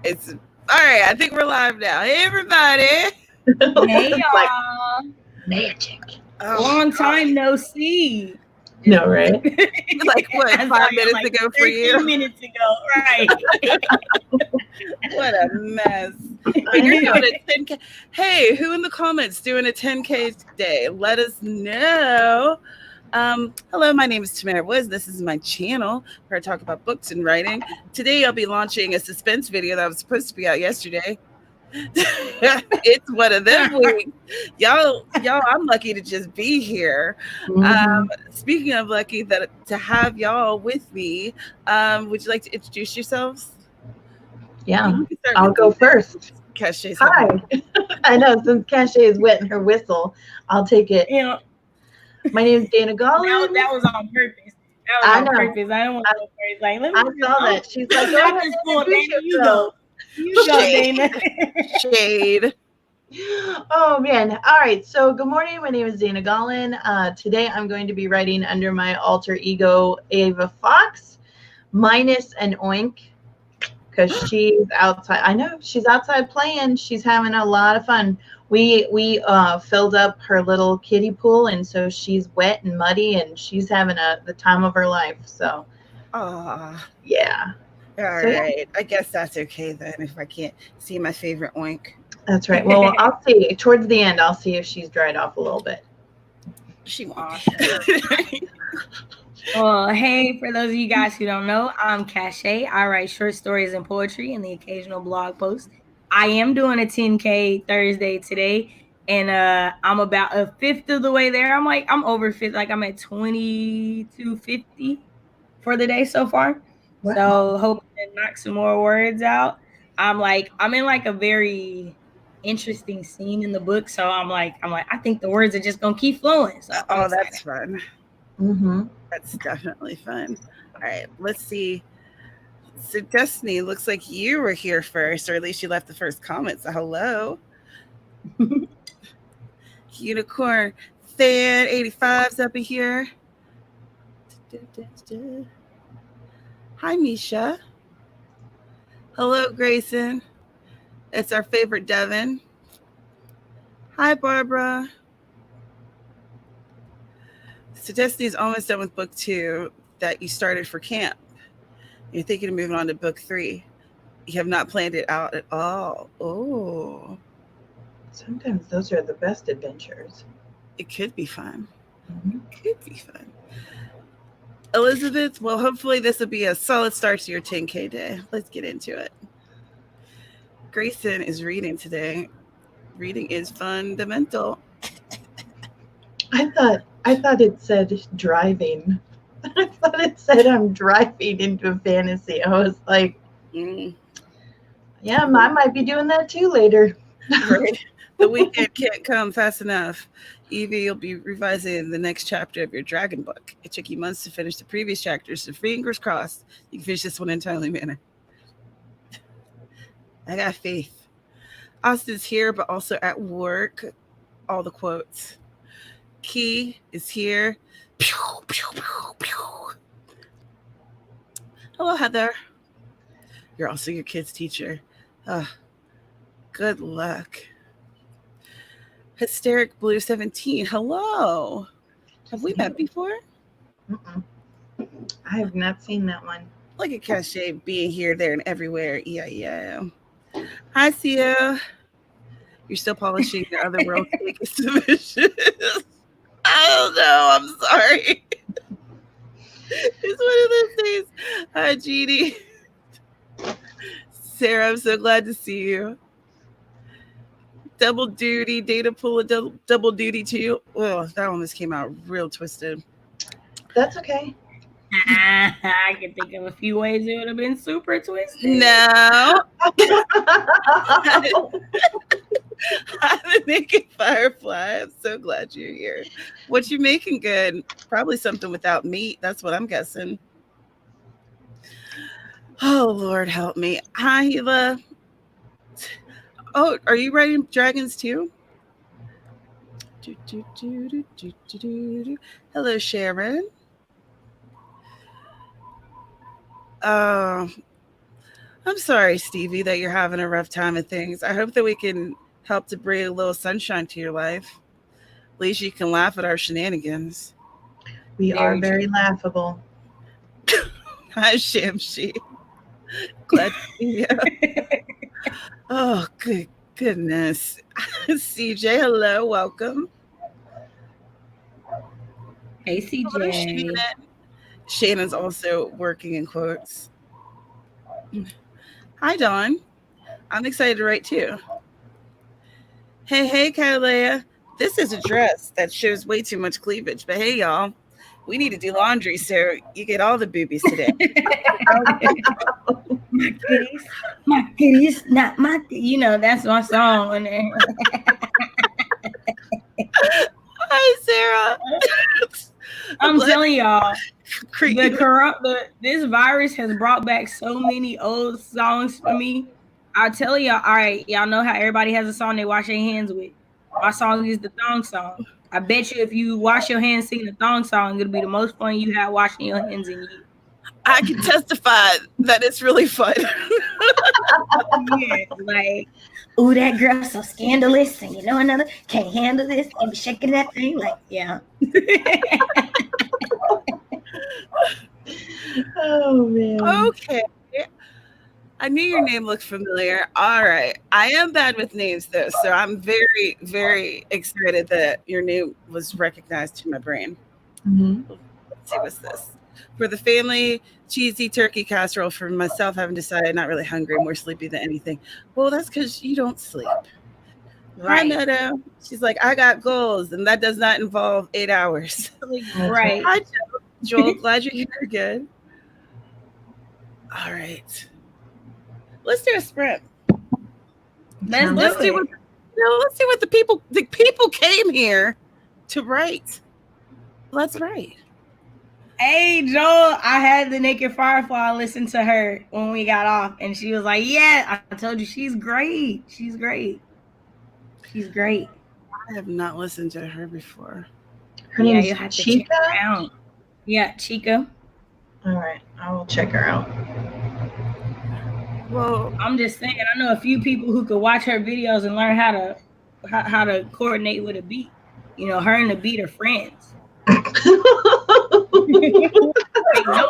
It's all right. I think we're live now. Hey, everybody. Hey Like y'all. magic. Oh, Long God. time no see. No, right? Like what? I'm 5 sorry, minutes like ago for 13 you. minutes ago, right. What a mess. But I you're know. doing a 10K. Hey, who in the comments doing a 10K today? Let us know. Hello, my name is Tamara Woods. This is my channel where I talk about books and writing. Today, I'll be launching a suspense video that was supposed to be out yesterday. It's one of them weeks. Y'all, I'm lucky to just be here. Mhm. Speaking of lucky that to have y'all with me, would you like to introduce yourselves? Yeah, You can start I'll with go you. first. Cachet's having. Hi. I know, since Cachet is wetting her whistle, I'll take it. You know, My name is Dana that, Gollin. that was on purpose. That was I on know. purpose. I don't want I, to go first. Like, let I me just saw that. She's like, go not ahead this and full, introduce Dana. You go. yourself. You go, Shade. Dana. Shade. Oh, man. All right. So, good morning. My name is Dana Gollin. Today, I'm going to be writing under my alter ego, Ava Fox, minus an oink, because she's outside. I know she's outside playing. She's having a lot of fun. We filled up her little kiddie pool, and so she's wet and muddy, and she's having the time of her life. So Ah, yeah, all so yeah, right. I guess that's okay then if I can't see my favorite oink. that's right. Well, I'll see towards the end. I'll see if she's dried off a little bit. She won't Awesome. be. Well, hey, for those of you guys who don't know, I'm Cachet. I write short stories and poetry and the occasional blog post. I am doing a 10K Thursday today, and I'm about a fifth of the way there. I'm over fifth, like I'm at 2250 for the day so far. Wow. So hoping to knock some more words out. I'm in like a very interesting scene in the book. So I'm like, I think the words are just gonna keep flowing. So I'm Oh, excited. that's fun. Mm-hmm. That's definitely fun. All right, let's see. So, Destiny, looks like you were here first, or at least you left the first comment. So, hello. Unicorn Fan 85's up in here. Hi, Misha. Hello, Grayson. It's our favorite Devin. Hi, Barbara. So, Destiny's almost done with book 2 that you started for camp. You're thinking of moving on to book 3. You have not planned it out at all. Oh, Sometimes those are the best adventures. it could be fun. Mhm. Could be fun. Elizabeth, well, hopefully this will be a solid start to your 10K day. Let's get into it. Grayson is reading today. Reading is fundamental. I thought it said driving. I thought it said I'm driving into a fantasy. I was like, Mm, yeah, I might be doing that too later. right. The weekend can't come fast enough. Evie, you'll be revising the next chapter of your dragon book. It took you months to finish the previous chapters, so fingers crossed you can finish this one in a timely manner. I got faith. Austin's here, but also at work. All the quotes. Key is here. Pew, pew, pew, pew. Hello, Heather. You're also your kid's teacher. Good luck. Hysteric Blue 17. Hello. Have we met before? Mm-mm. I have not seen that one. Look at Cachet being here, there, and everywhere. Yeah. Hi, Sia. You're still polishing the other world cake submissions. I don't know. I'm sorry. It's one of those days. Hi, Jeannie. Sarah, I'm so glad to see you. Double duty, data pull a double duty too. Oh, that almost came out real twisted. That's okay. I can think of a few ways it would have been super twisted. No. I'm the naked firefly. I'm so glad you're here. What you making good? Probably something without meat. That's what I'm guessing. Oh, Lord help me. Hi, Eva. Oh, are you writing dragons too? Hello, Sharon. Uh, I'm sorry, Stevie, that you're having a rough time of things. I hope that we can help to bring a little sunshine to your life. At least you can laugh at our shenanigans. We are Very very true. laughable. Hi, Shamshi. Glad to see you. Oh, goodness. CJ, hello, welcome. Hey, Hello, CJ. Shannon. Shannon's also working in quotes. Hi, Dawn. I'm excited to write too. Hey, Catalea. This is a dress that shows way too much cleavage, but hey, y'all, we need to do laundry, so you get all the boobies today. My kitties, not my. That's my song. Hi, Sarah. I'm telling y'all, this virus has brought back so many old songs for me. I'll tell y'all. All right, y'all know how everybody has a song they wash their hands with. My song is the thong song. I bet you if you wash your hands singing the thong song, it'll be the most fun you have washing your hands in years. I can testify that it's really fun. Yeah, like, ooh, that girl's so scandalous, and another can't handle this, and be shaking that thing, like, yeah. Oh man. Okay. I knew your name looked familiar. All right. I am bad with names, though, so I'm very, very excited that your name was recognized to my brain. Mm-hmm. Let's see, what's this? For the family, cheesy turkey casserole. For myself, having decided not really hungry, more sleepy than anything. Well, that's because you don't sleep. Hi, Right. Meadow. She's like, I got goals, and that does not involve 8 hours. Right. Hi, Joel. Glad you're here again. All right. Let's do a sprint. Let's see what the people came here to write. Let's write. Hey, Joel, I had the Naked Firefly listen to her when we got off, and she was like, yeah, I told you, she's great. She's great. She's great. I have not listened to her before. Her name is you have to Chica. check her out. Yeah, Chica. All right, I will check her out. Well, I'm just saying, I know a few people who could watch her videos and learn how to coordinate with a beat. Her and the beat are friends. They know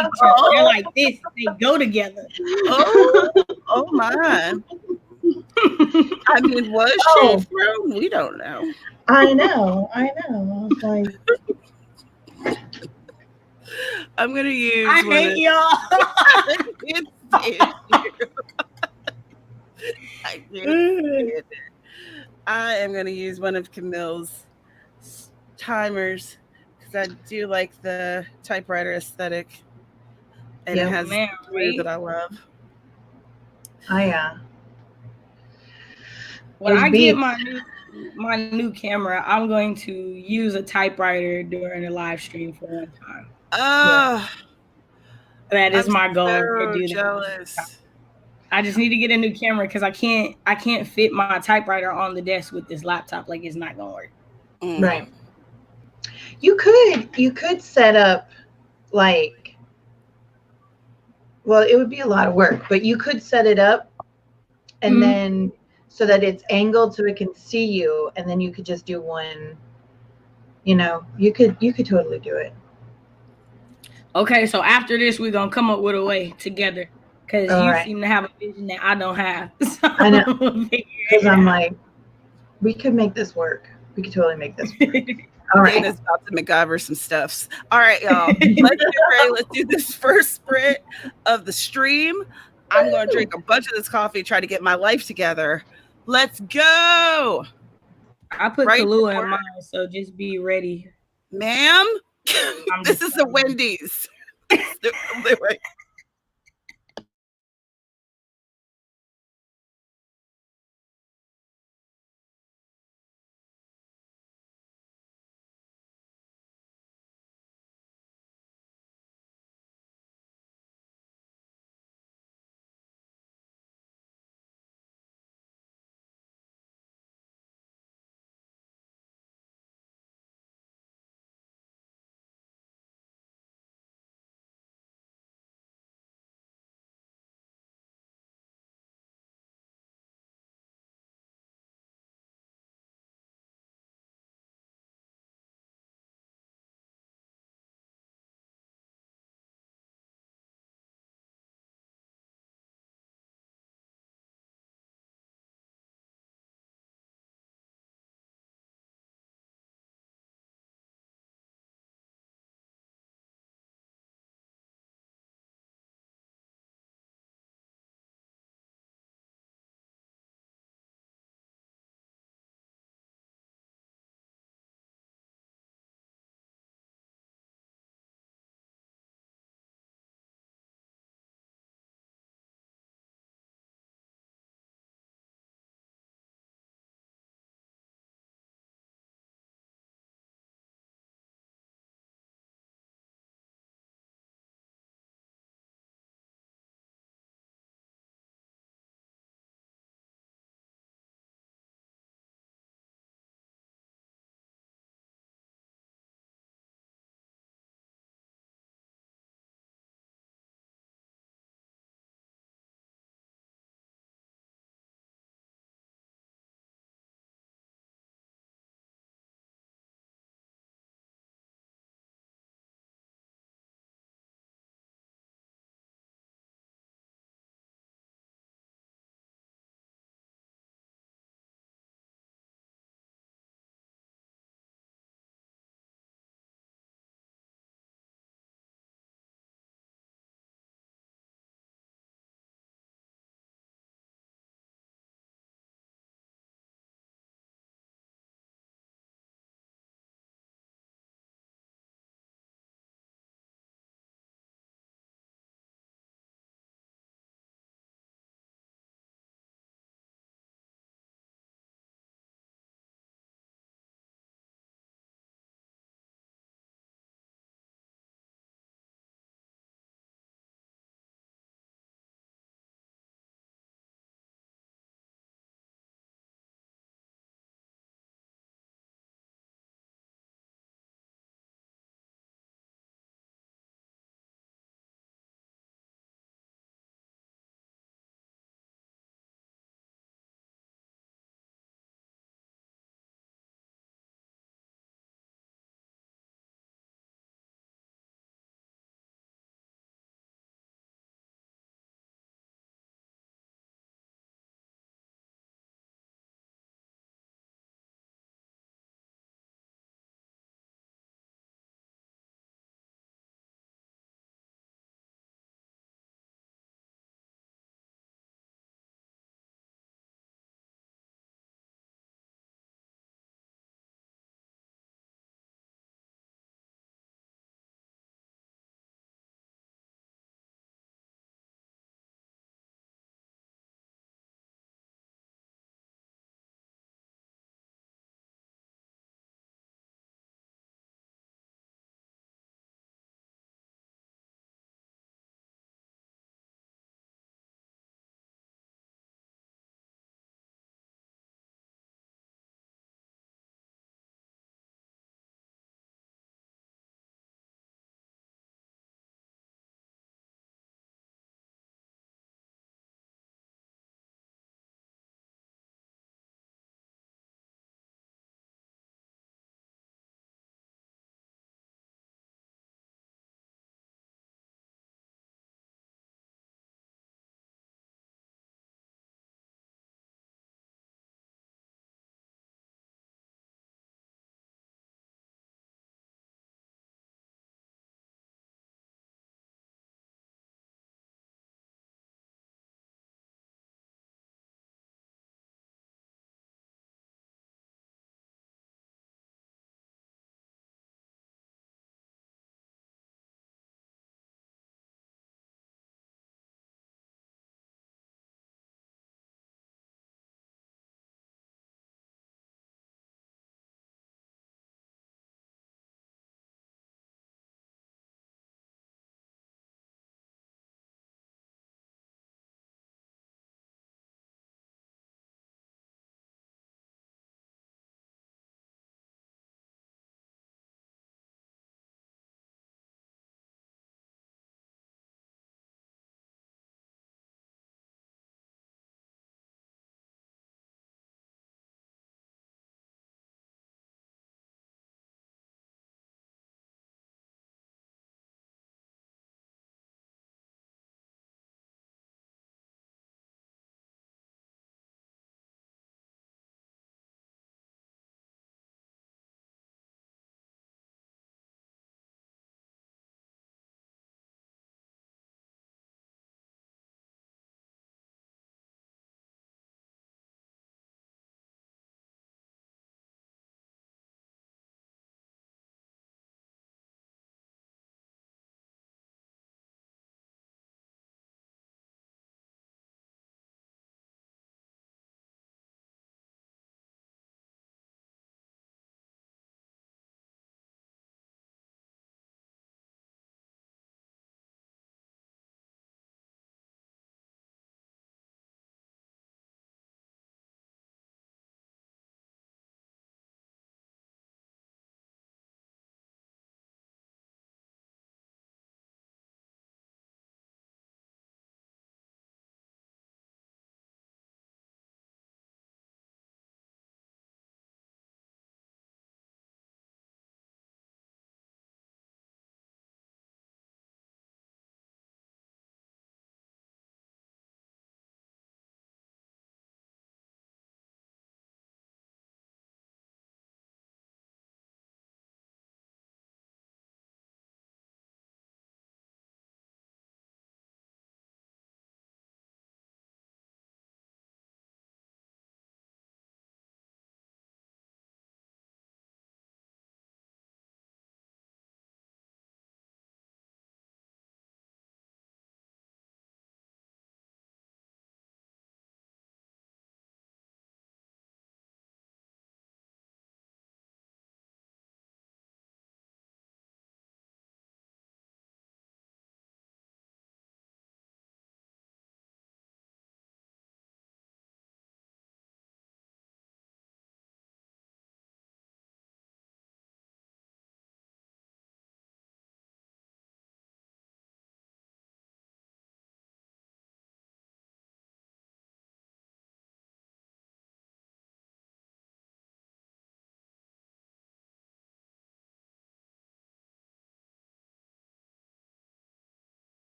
each other. They're like this. They go together. Oh my. I mean, was she from? We don't know. I know. I was like, I'm gonna use. I hate y'all. I am gonna use one of Camille's timers because I do like the typewriter aesthetic, and it has glue that I love. When I get my new camera, I'm going to use a typewriter during a live stream for one time. That is my goal to do that. Jealous. I just need to get a new camera because I can't fit my typewriter on the desk with this laptop. Like, it's not gonna work. Right. You could set up like, well, it would be a lot of work, but you could set it up and then so that it's angled so it can see you, and then you could just do one. You could totally do it. Okay, so after this, we're gonna come up with a way together because you seem to have a vision that I don't have. So I know, because I'm like, we could make this work. We could totally make this work. All right. Dana's about to MacGyver some stuffs. All right, y'all. Let's get ready. Let's do this first sprint of the stream. I'm going to drink a bunch of this coffee, try to get my life together. Let's go. I put Kahlua in mine, so just be ready. Ma'am, this is a Wendy's.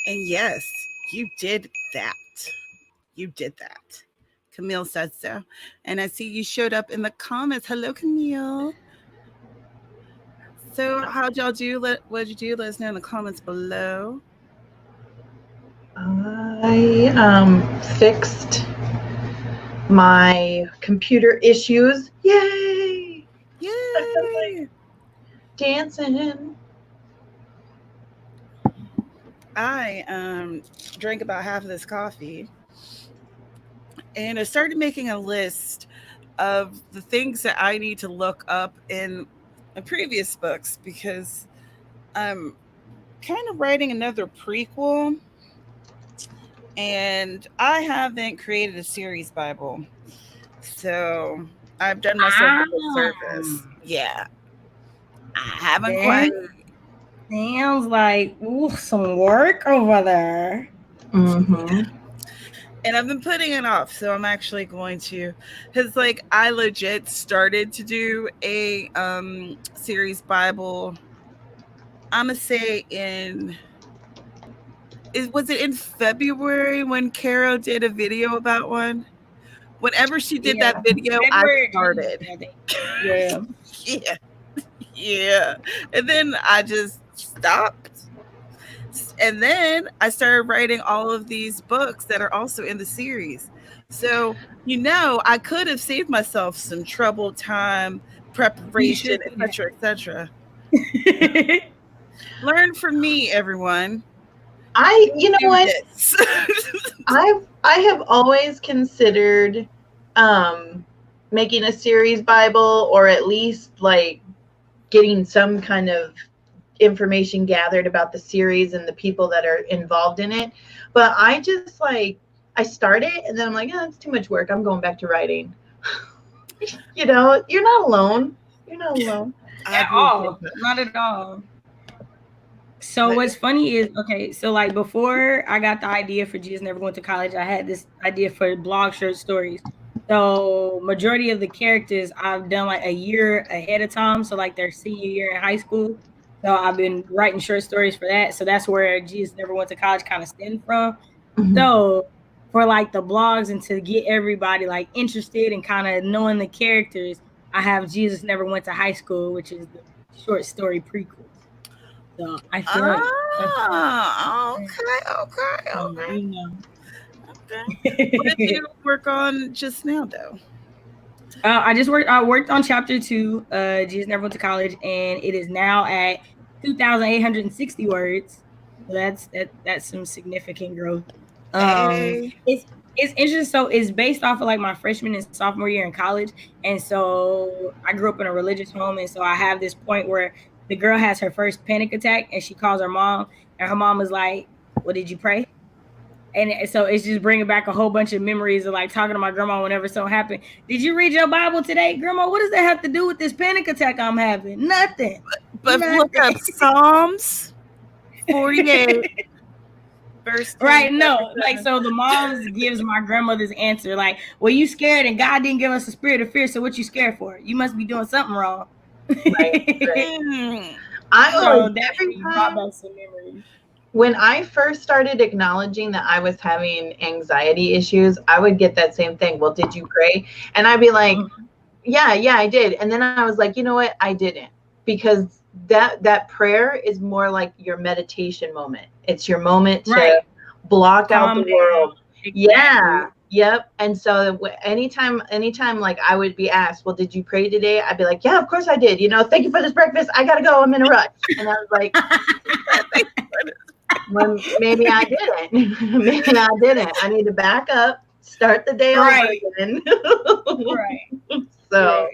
And yes, you did that. You did that. Camille said so. And I see you showed up in the comments. Hello, Camille. So how'd y'all do? What'd you do? Let us know in the comments below. I fixed my computer issues. Yay! Yay! Dancing. I drank about half of this coffee, and I started making a list of the things that I need to look up in previous books, because I'm kind of writing another prequel, and I haven't created a series Bible. So I've done myself a service. Yeah. I haven't quite. Sounds like some work over there. Mm-hmm. And I've been putting it off. So I'm actually going to, because like I legit started to do a series Bible. I'm gonna say was it in February when Caro did a video about one? Whenever she did that video, I started. Yeah. Yeah. Yeah. And then I just stopped. And then I started writing all of these books that are also in the series. So, I could have saved myself some trouble, time, preparation, etc., etc. Learn from me, everyone. You know what? I have always considered making a series Bible, or at least like getting some kind of information gathered about the series and the people that are involved in it. But I just I start it and then I'm like, it's too much work. I'm going back to writing. You're not alone. You're not alone. At all. Not at all. So what's funny is, okay, so like before I got the idea for Jesus Never Went to College, I had this idea for blog short stories. So majority of the characters I've done like a year ahead of time. So like their senior year in high school. So I've been writing short stories for that. So that's where Jesus Never Went to College kind of stemmed from. Mm-hmm. So for like the blogs and to get everybody like interested and kind of knowing the characters, I have Jesus Never Went to High School, which is the short story prequel. So I feel okay. What did you work on just now, though? I worked on chapter 2, Jesus Never Went to College, and it is now at 2,860 words. So that's some significant growth. It's interesting. So it's based off of like my freshman and sophomore year in college, and so I grew up in a religious home, and so I have this point where the girl has her first panic attack, and she calls her mom, and her mom is like, "Well, did you pray?" And so it's just bringing back a whole bunch of memories of like talking to my grandma whenever something happened. Did you read your Bible today, Grandma? What does that have to do with this panic attack I'm having? Nothing. But look up Psalms 48. Verse 10, right, no, like so the mom gives my grandmother's answer like, well, you scared and God didn't give us a spirit of fear, so what you scared for? You must be doing something wrong. Right. Every time when I first started acknowledging that I was having anxiety issues, I would get that same thing. Well, did you pray? And I'd be like, yeah, I did. And then I was like, you know what? I didn't, because that prayer is more like your meditation moment. It's your moment to block out the world. Exactly. Yeah. Yep. And so anytime like I would be asked, well, did you pray today? I'd be like, yeah, of course I did. Thank you for this breakfast. I got to go. I'm in a rush. And I was like, well, maybe I didn't. Maybe I didn't. I need to back up, start the day over again. So.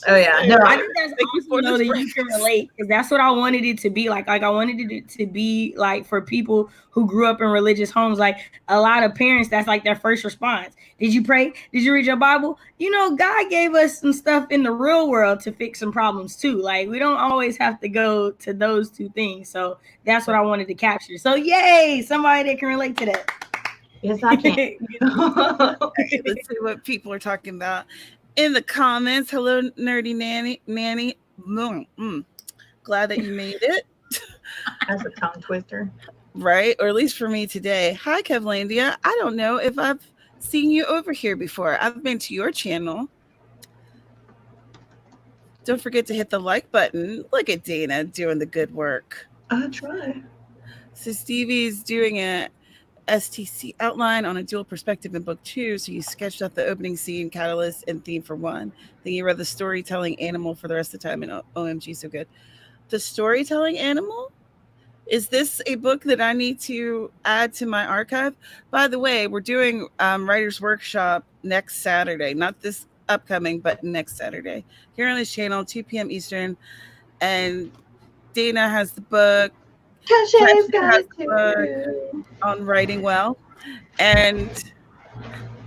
Oh yeah, no. I think that's awesome that you can relate, because that's what I wanted it to be like. Like I wanted it to be like for people who grew up in religious homes. Like a lot of parents, that's like their first response. Did you pray? Did you read your Bible? God gave us some stuff in the real world to fix some problems too. Like we don't always have to go to those two things. So that's what I wanted to capture. So yay, somebody that can relate to that. Yes, I can. Let's see what people are talking about in the comments. Hello, nerdy nanny. Glad that you made it. That's a tongue twister. right? Or at least for me today. Hi, Kevlandia. I don't know if I've seen you over here before. I've been to your channel. Don't forget to hit the like button. Look at Dana doing the good work. I'll try. So Stevie's doing a STC outline on a dual perspective in book 2. So you sketched out the opening scene, catalyst, and theme for 1. Then you read the storytelling animal for the rest of the time. And OMG, so good. The storytelling animal? Is this a book that I need to add to my archive? By the way, we're doing Writer's Workshop next Saturday. Not this upcoming, but next Saturday. Here on this channel, 2 p.m. Eastern. And Dana has the book. Cashier's has got the book on writing well. And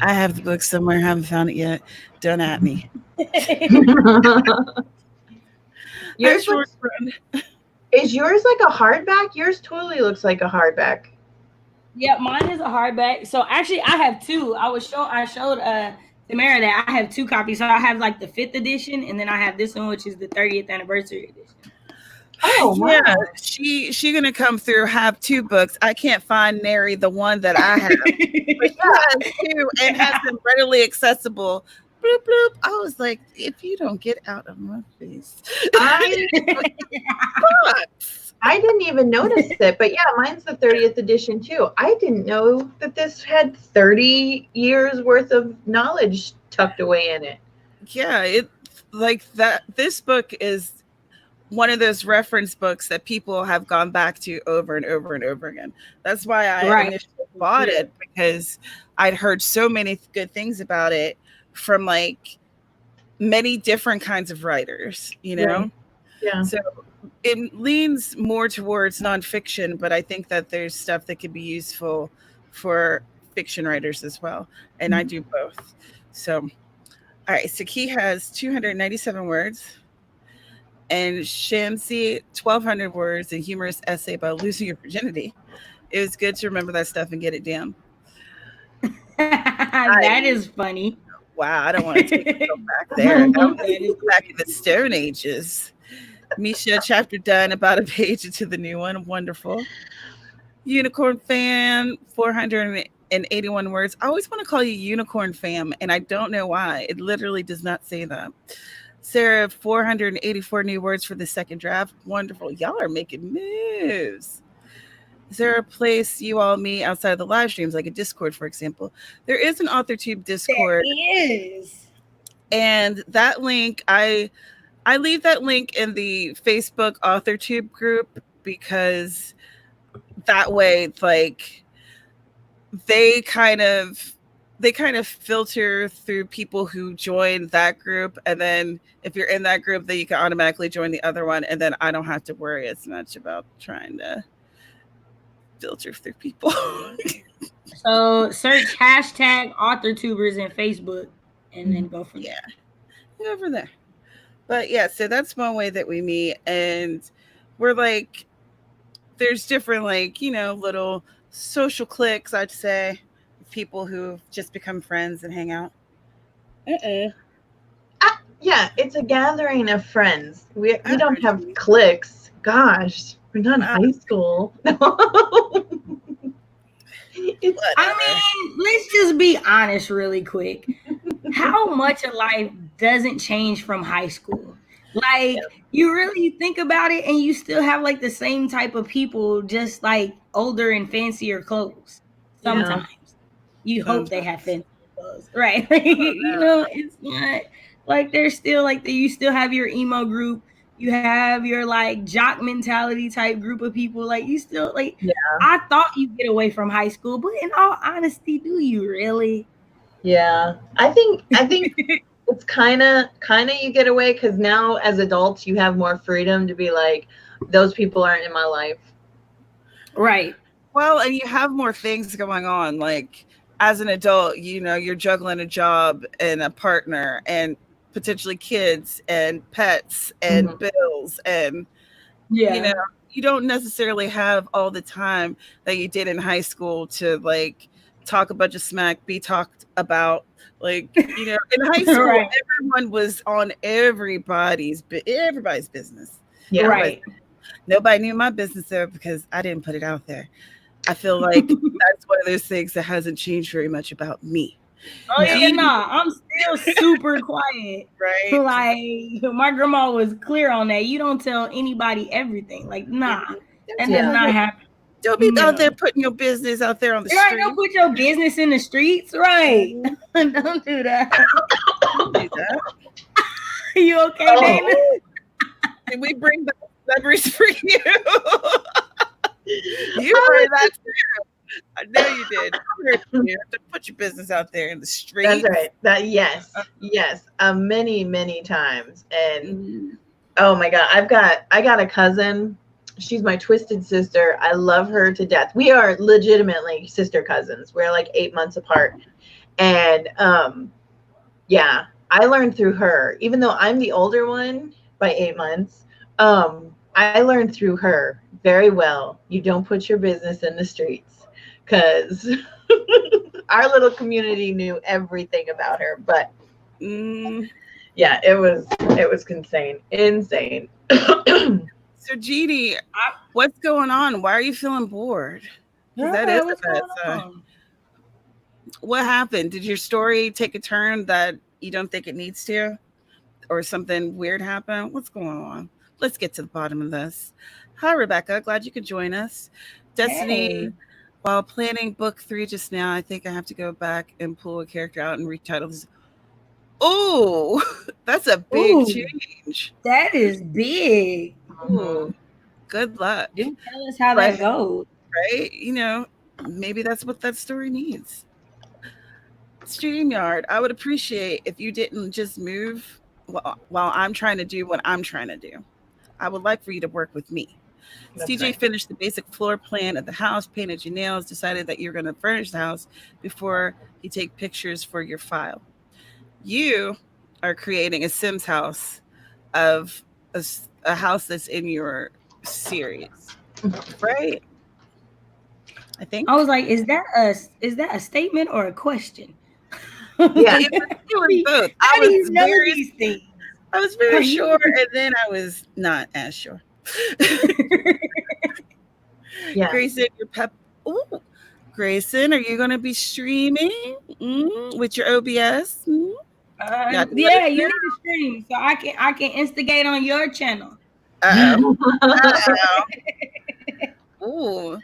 I have the book somewhere. Haven't found it yet. Don't at me. Yours is yours like a hardback? Yours totally looks like a hardback. Yeah, mine is a hardback. So actually, I have 2. I showed Tamara that I have 2 copies. So I have like the 5th edition, and then I have this one, which is the 30th anniversary edition. Oh, wow. Yeah, she gonna come through, have 2 books. I can't find Nary the one that I have, but she has 2 and has them readily accessible. Bloop bloop. I was like, if you don't get out of my face, I didn't even notice it, but yeah, mine's the 30th edition too. I didn't know that this had 30 years worth of knowledge tucked away in it. Yeah, it like that. This book is one of those reference books that people have gone back to over and over and over again. That's why I initially bought it, because I'd heard so many good things about it from like many different kinds of writers, you know? Right. Yeah. So it leans more towards nonfiction, but I think that there's stuff that could be useful for fiction writers as well. And I do both. So, all right. So Key has 297 words. And Shamsi, 1,200 words, a humorous essay about losing your virginity. It was good to remember that stuff and get it down. That is funny. Wow, I don't want to take it back there. Back in the Stone Ages. Misha, chapter done, about a page into the new one. Wonderful. Unicorn Fan, 481 words. I always want to call you Unicorn Fam, and I don't know why. It literally does not say that. Sarah, 484 new words for the second draft. Wonderful. Y'all are making moves. Is there a place you all meet outside of the live streams, like a Discord, for example? There is an AuthorTube Discord. There is. And that link, I leave that link in the Facebook AuthorTube group, because that way, like, they kind of filter through people who join that group, and then if you're in that group, then you can automatically join the other one, and then I don't have to worry as much about trying to filter through people. So search hashtag AuthorTubers in Facebook, and then go from there. Go over there. But yeah, so that's one way that we meet, and we're like, there's different, like, you know, little social cliques, I'd say. People who've just become friends and hang out. Yeah, it's a gathering of friends. We don't have cliques. Gosh, we're not in high school. I mean, let's just be honest really quick. How much of life doesn't change from high school? Like, you really think about it, and you still have like the same type of people, just like older and fancier clothes sometimes. Yeah. You hope they have fancy clothes, right? You know, it's not like there's still like you still have your emo group, you have your like jock mentality type group of people. Like, you still like. Yeah. I thought you get away from high school, but in all honesty, do you really? Yeah, I think it's kind of you get away, because now as adults you have more freedom to be like, those people aren't in my life. Right. Well, and you have more things going on, like. As an adult, you know, you're juggling a job and a partner and potentially kids and pets and bills. And, you know, you don't necessarily have all the time that you did in high school to, like, talk a bunch of smack, be talked about. Like, you know, in high school, everyone was on everybody's business. Yeah. Right. Nobody knew my business there because I didn't put it out there. I feel like that's one of those things that hasn't changed very much about me. Oh yeah, nah, I'm still super quiet. Right? Like my grandma was clear on that. You don't tell anybody everything. Like, nah, that does not happen. Don't be out there putting your business out there on the street. Don't put your business in the streets, right? Don't do that. Don't do that. You okay, Dana? Did we bring back memories for you? You heard that too. I know you did. You have to put your business out there in the street. That's right. Yes, many times. And oh my God, I got a cousin. She's my twisted sister. I love her to death. We are legitimately sister cousins. We're like 8 months apart. And yeah, I learned through her. Even though I'm the older one by 8 months, I learned through her very well. You don't put your business in the streets, because our little community knew everything about her. But yeah, it was insane. So Jeannie, what's going on? Why are you feeling bored? That is what happened? Did your story take a turn that you don't think it needs to? Or something weird happen? What's going on? Let's get to the bottom of this. Hi, Rebecca. Glad you could join us. Destiny, while planning book 3 just now, I think I have to go back and pull a character out and retitle this. Oh, that's a big change. That is big. Ooh, good luck. Didn't tell us how that goes. Right? You know, maybe that's what that story needs. StreamYard, I would appreciate if you didn't just move while I'm trying to do what I'm trying to do. I would like for you to work with me. CJ finished the basic floor plan of the house, painted your nails, decided that you're going to furnish the house before you take pictures for your file. You are creating a Sims house of a house that's in your series, right? I think. I was like, is that a statement or a question? Yeah, it was both. How do you know these things? I was very sure, and then I was not as sure. Yeah. Grayson, Grayson, are you going to be streaming with your OBS? Yeah, you need to stream so I can instigate on your channel. Ooh,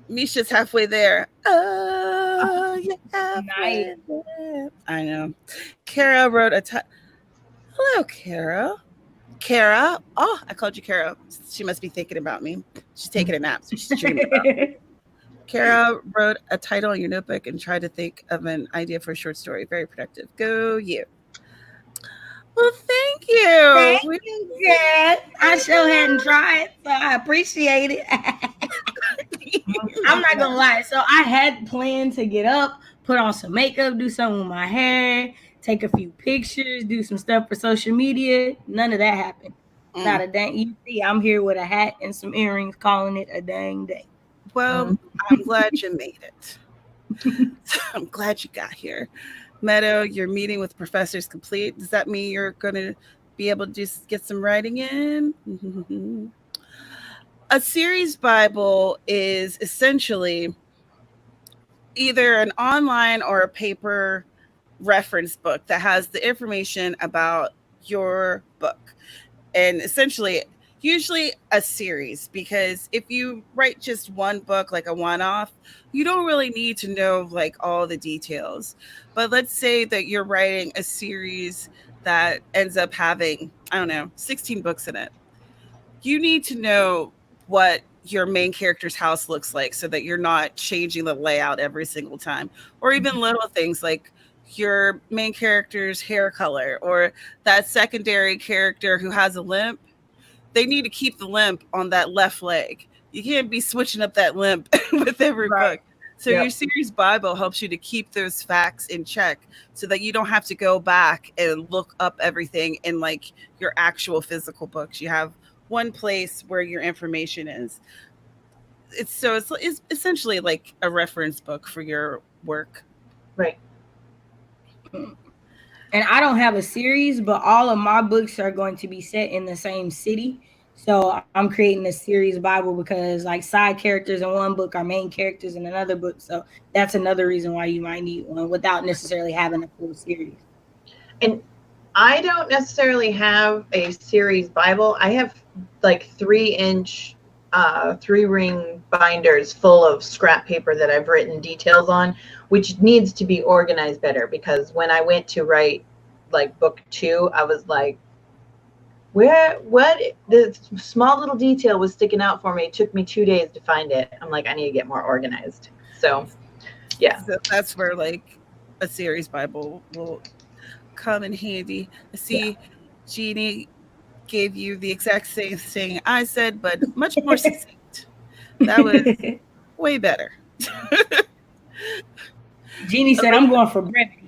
Misha's halfway there. Oh, yeah, nice. I know. Kara wrote hello, Kara. Kara. Oh, I called you Kara. She must be thinking about me. She's taking a nap, so she's dreaming about me. Kara wrote a title in your notebook and tried to think of an idea for a short story. Very productive. Go you. Well, thank you. Thank you, Kat. I sure hadn't tried, so I appreciate it. I'm not gonna lie. So I had planned to get up, put on some makeup, do something with my hair, take a few pictures, do some stuff for social media. None of that happened. Not a dang. You see, I'm here with a hat and some earrings, calling it a dang day. Well, I'm glad you made it. I'm glad you got here. Meadow, your meeting with professors complete. Does that mean you're going to be able to just get some writing in? A series Bible is essentially either an online or a paper reference book that has the information about your book. And essentially, usually a series, because if you write just one book, like a one-off, you don't really need to know like all the details. But let's say that you're writing a series that ends up having, 16 books in it. You need to know what your main character's house looks like so that you're not changing the layout every single time, or even little things like your main character's hair color, or that secondary character who has a limp. They need to keep the limp on that left leg. You can't be switching up that limp with every book. So your series Bible helps you to keep those facts in check so that you don't have to go back and look up everything in like your actual physical books. You have one place where your information is. It's essentially like a reference book for your work. Right. And I don't have a series, but all of my books are going to be set in the same city. So I'm creating a series Bible because like side characters in one book are main characters in another book. So that's another reason why you might need one without necessarily having a full series. And I don't necessarily have a series Bible. I have like 3-inch, 3-ring binders full of scrap paper that I've written details on, which needs to be organized better, because when I went to write like book 2, I was like, what the small little detail was sticking out for me. It took me 2 days to find it. I'm like, I need to get more organized. So yeah. So that's where like a series Bible will come in handy. I see Jeannie gave you the exact same thing I said, but much more succinct. That was way better. Jeannie said, I'm going for brevity.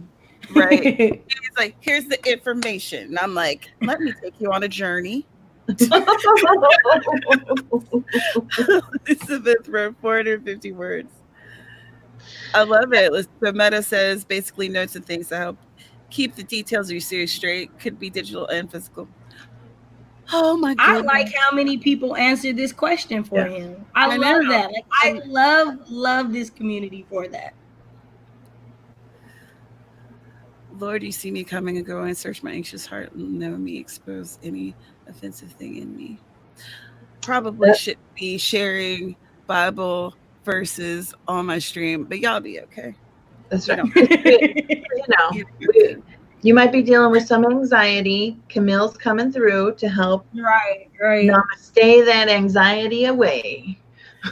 Right. He's like, here's the information. And I'm like, let me take you on a journey. Elizabeth wrote 450 words. I love it. The meta says basically notes and things that help keep the details of your series straight. Could be digital and physical. Oh my god! I like how many people answered this question for him. I love that. Like I love this community for that. Lord, you see me coming and going. Search my anxious heart and know me. Expose any offensive thing in me. Probably should be sharing Bible verses on my stream, but y'all be okay. That's right. You might be dealing with some anxiety. Camille's coming through to help. Right. Stay that anxiety away.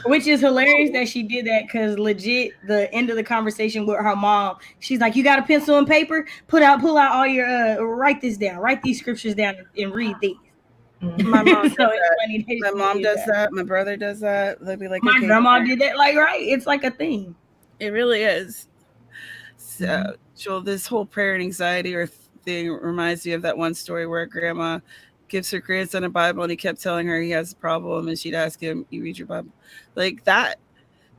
Which is hilarious that she did that, because legit the end of the conversation with her mom, she's like, you got a pencil and paper? Pull out all your write this down. Write these scriptures down and read these. My mom my mom does that. My brother does that. They'll be like, my grandma did that. Like, right? It's like a thing. It really is. So, Joel, this whole prayer and anxiety or thing reminds me of that one story where grandma gives her grandson a Bible and he kept telling her he has a problem, and she'd ask him, you read your Bible? Like that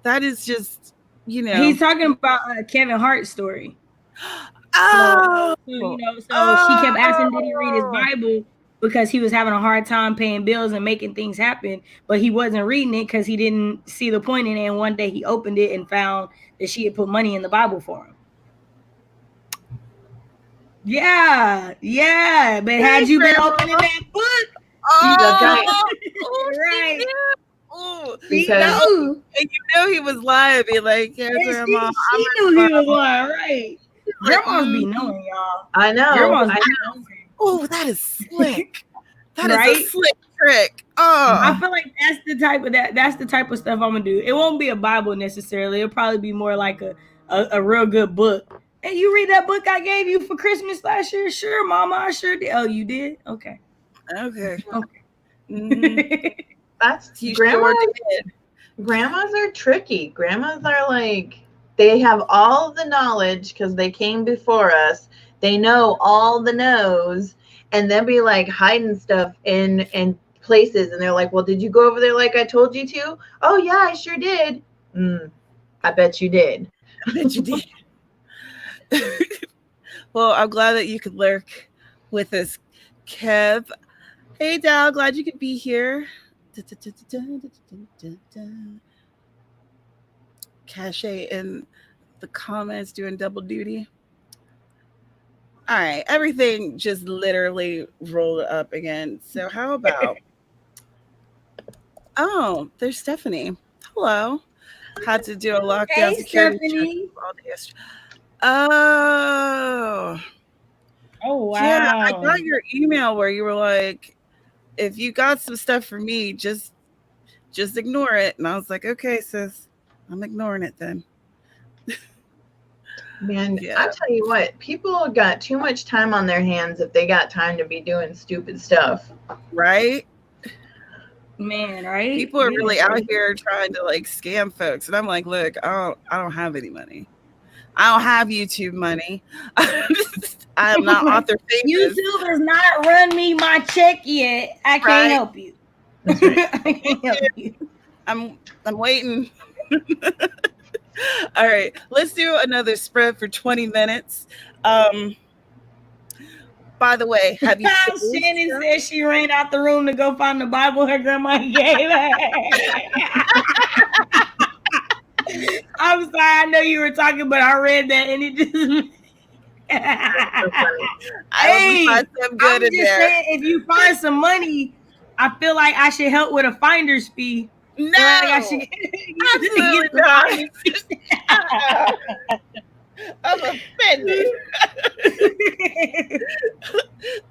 is just, He's talking about Kevin Hart's story. Oh! So she kept asking, did he read his Bible? Because he was having a hard time paying bills and making things happen, but he wasn't reading it because he didn't see the point in it. And one day he opened it and found that she had put money in the Bible for him. Yeah. But had you been opening that book, right? Oh, and he was lying. Be like, yeah, grandma. She knew he was lying, right? Grandmas be knowing, y'all. I know. Grandmas know. Oh, that is slick. That is a slick trick. Oh, I feel like that's the type of stuff I'm gonna do. It won't be a Bible necessarily. It'll probably be more like a real good book. Hey, you read that book I gave you for Christmas last year? Sure, Mama, I sure did. Oh, you did? Okay. Mm-hmm. That's grandmas are tricky. Grandmas are like, they have all the knowledge because they came before us. They know all the knows, and they'll be like hiding stuff in places, and they're like, well, did you go over there like I told you to? Oh yeah, I sure did. I bet you did. Well, I'm glad that you could lurk with us, Kev. Hey, Dal, glad you could be here. Cache in the comments doing double duty. All right, everything just literally rolled up again. So how about... Oh, there's Stephanie. Hello. Had to do a lockdown security check all day yesterday. Oh wow. Yeah, I got your email where you were like, if you got some stuff for me, just ignore it. And I was like, okay, sis, I'm ignoring it then. Man, I'll tell you what, people got too much time on their hands if they got time to be doing stupid stuff. Right? Man, right? People are really out here trying to like scam folks. And I'm like, look, I don't have any money. I don't have YouTube money. I am not author famous. YouTube has not run me my check yet. I can't help you. That's right. I can't help you. I'm waiting. All right, let's do another spread for 20 minutes. By the way, have you saved Shannon stuff? said she ran out the room to go find the Bible her grandma gave her. I'm sorry, I know you were talking, but I read that and it just. So funny. I find some good I'm in just there. saying, if you find some money, I feel like I should help with a finder's fee. No, Like I should absolutely not. I'm offended.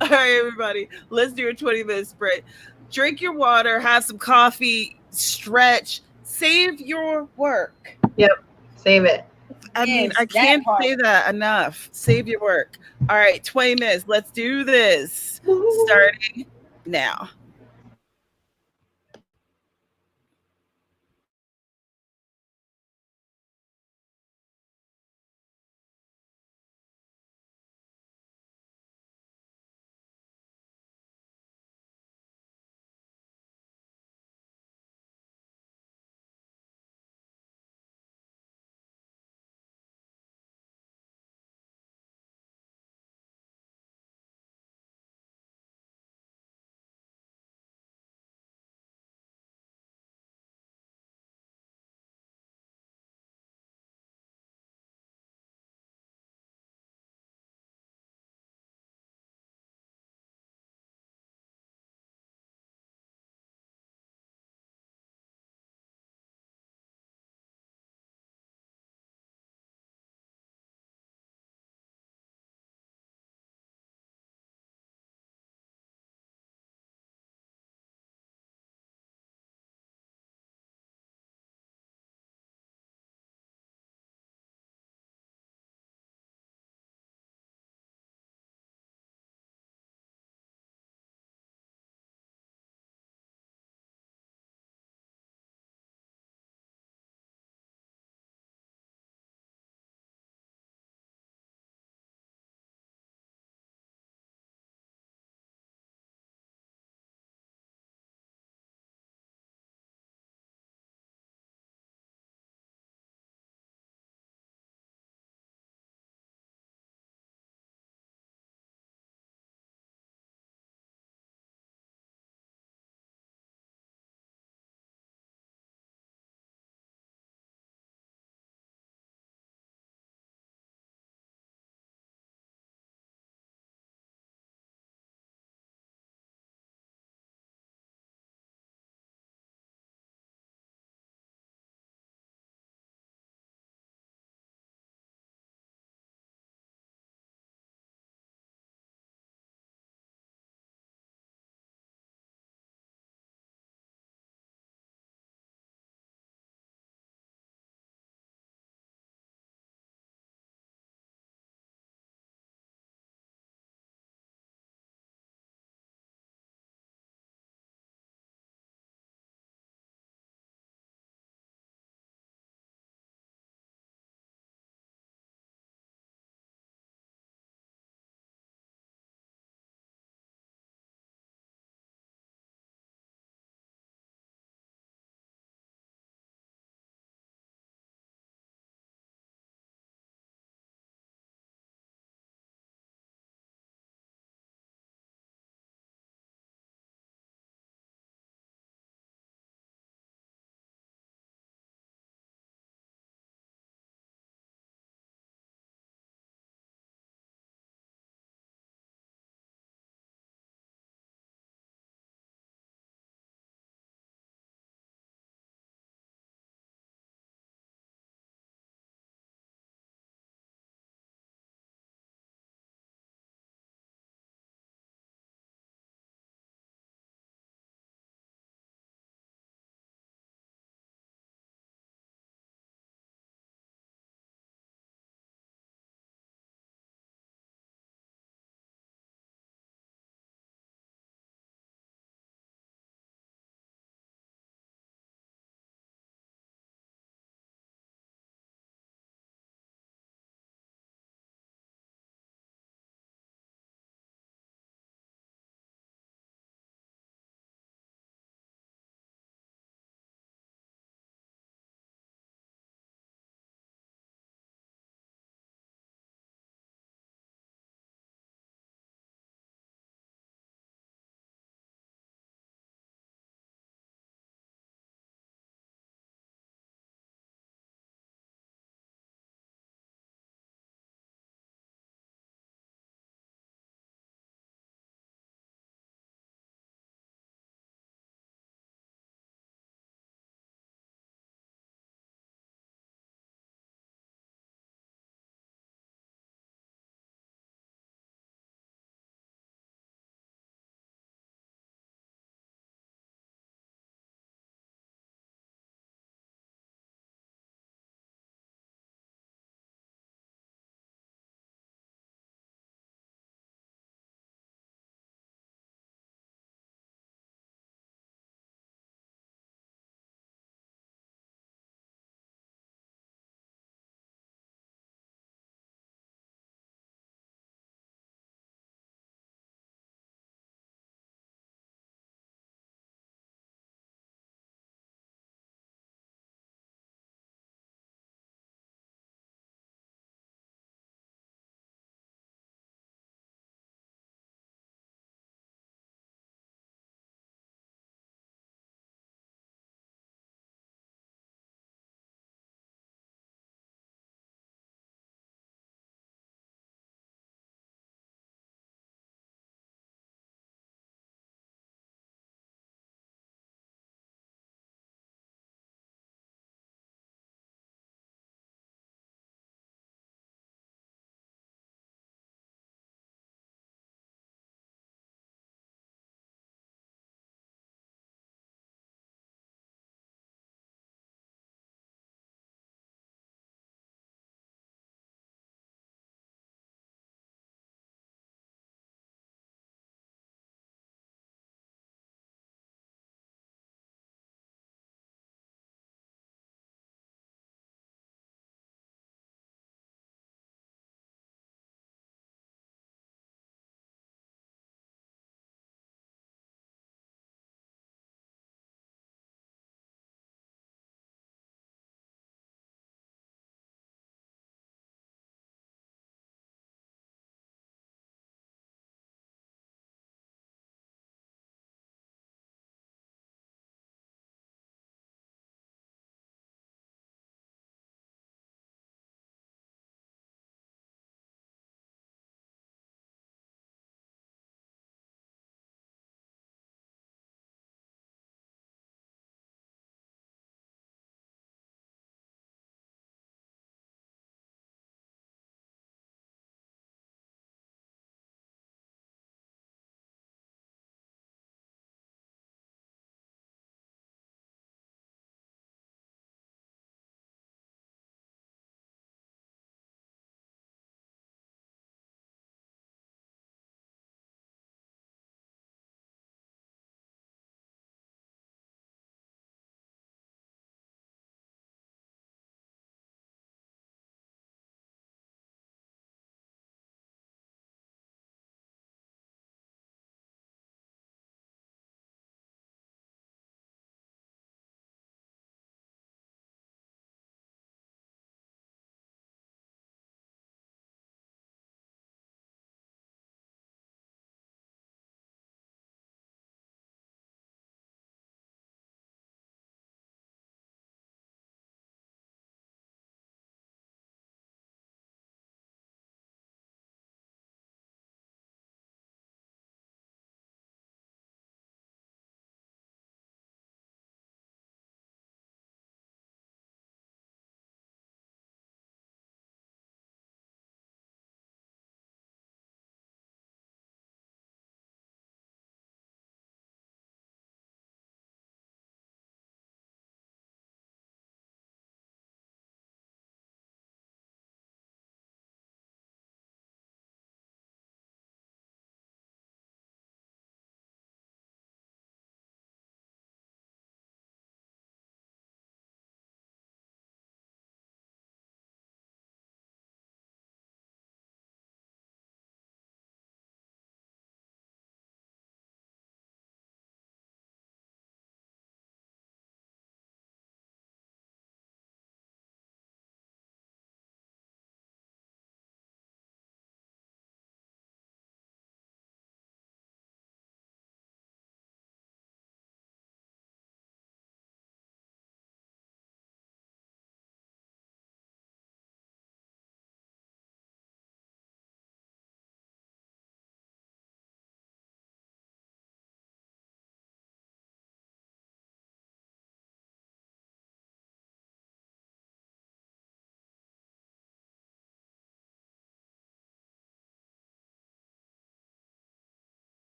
All right, everybody, let's do a 20-minute sprint. Drink your water, have some coffee, stretch, save your work. Yep. Save it. I mean, Yes, I that can't part. say that enough. Save your work. All right, 20 minutes. Let's do this. Starting now.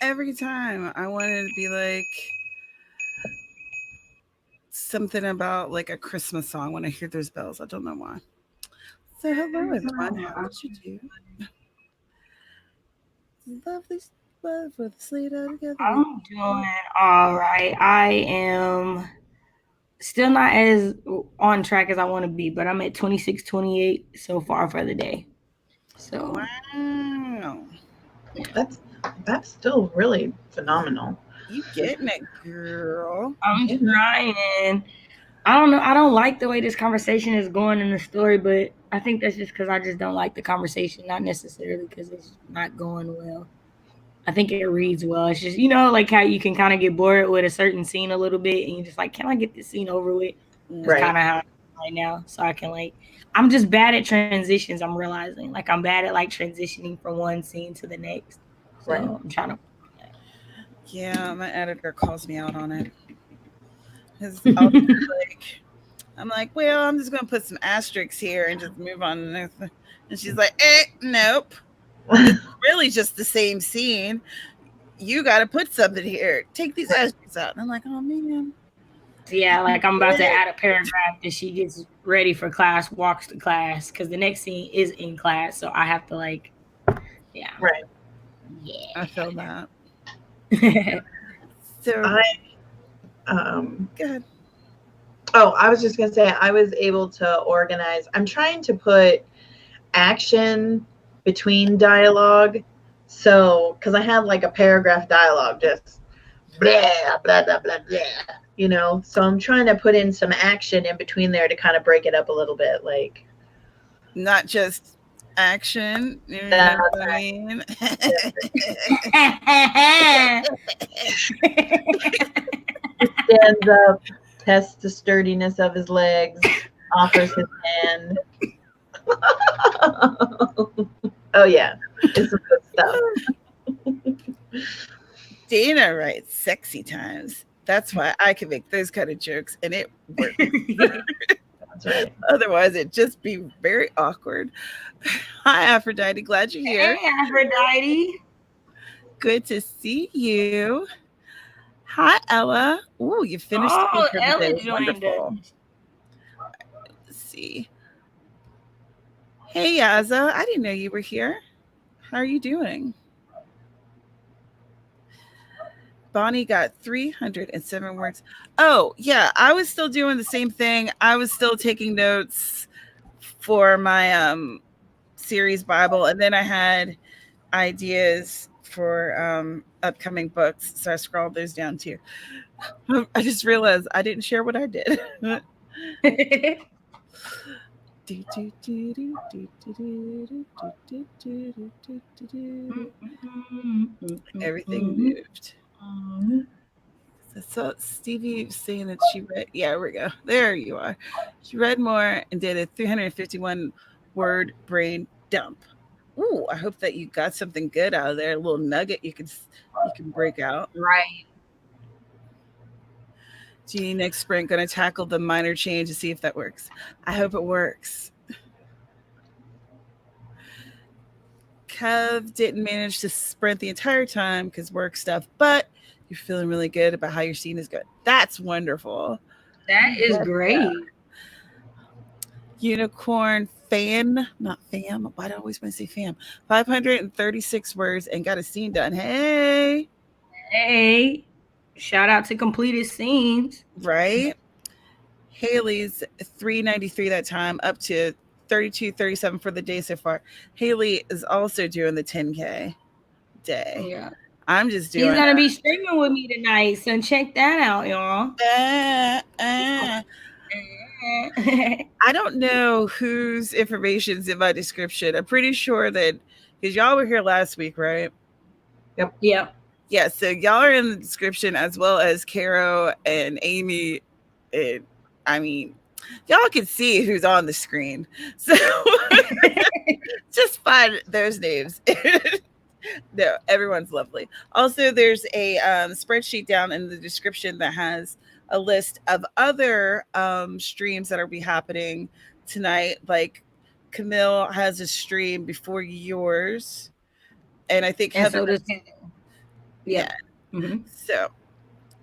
every time I wanted to be like something about like a Christmas song when I hear those bells. I don't know why. So hello everyone. How did you do? Lovely love with the sleigh together. I'm doing all right. I am still not as on track as I want to be, but I'm at 26, 28 so far for the day. So Wow. That's still really phenomenal. You getting it, girl. I'm trying. I don't know. I don't like the way this conversation is going in the story, but I think that's just because I just don't like the conversation, not necessarily because it's not going well. I think it reads well. It's just, like how you can kind of get bored with a certain scene a little bit and you're just like, can I get this scene over with? That's Right. kind of how I am right now. So I can I'm just bad at transitions. I'm realizing like I'm bad at like transitioning from one scene to the next. So Right. I'm trying to. Yeah, my editor calls me out on it. I'll be like, I'm like, well, I'm just gonna put some asterisks here and just move on to the next one. And she's like, nope. It's really just the same scene. You got to put something here. Take these asterisks out. And I'm like, oh man. Yeah, like I'm about to add a paragraph that she gets ready for class, walks to class, because the next scene is in class. So I have to yeah. Right. Yeah. I feel that. So go ahead. Oh, I was just gonna say I was able to organize. I'm trying to put action between dialogue. So, because I had like a paragraph dialogue, just blah, blah, blah, blah, blah, So I'm trying to put in some action in between there to kind of break it up a little bit. Like, not just action. You know what I mean? Stands up, tests the sturdiness of his legs, offers his hand. Oh, yeah. It's some good stuff. Dana writes sexy times. That's why I can make those kind of jokes and it works. That's right. Otherwise, it'd just be very awkward. Hi, Aphrodite. Glad you're here. Hey, Aphrodite. Good to see you. Hi, Ella. Ooh, you finished. Oh, Ella joined us. Let's see. Hey, Yaza. I didn't know you were here. How are you doing? Bonnie got 307 words. Oh, yeah. I was still doing the same thing. I was still taking notes for my series Bible. And then I had ideas for upcoming books. So I scrolled those down too. I just realized I didn't share what I did. Everything moved. So Stevie saying that she read. Yeah, here we go. There you are. She read more and did a 351 word brain dump. Ooh, I hope that you got something good out of there. A little nugget you can break out. Right. Jeannie next sprint going to tackle the minor change to see if that works. I hope it works. Kev didn't manage to sprint the entire time because work stuff, but you're feeling really good about how your scene is good. That's wonderful. That is great. Unicorn fan, not fam. Why do I always want to say fam? 536 words and got a scene done. Hey. Shout out to completed scenes. Right. Haley's 393 that time, up to 32:37 for the day so far. Haley is also doing the 10K day. Yeah. I'm just doing. He's gonna be streaming with me tonight, so check that out, y'all. I don't know whose information's in my description. I'm pretty sure that because y'all were here last week, right? Yep. Yep. Yeah, so y'all are in the description as well as Caro and Amy. And I mean, y'all can see who's on the screen. So just find those names. No, everyone's lovely. Also, there's a spreadsheet down in the description that has a list of other streams that will be happening tonight. Like Camille has a stream before yours. And I think Heather. Yeah. Mm-hmm. So,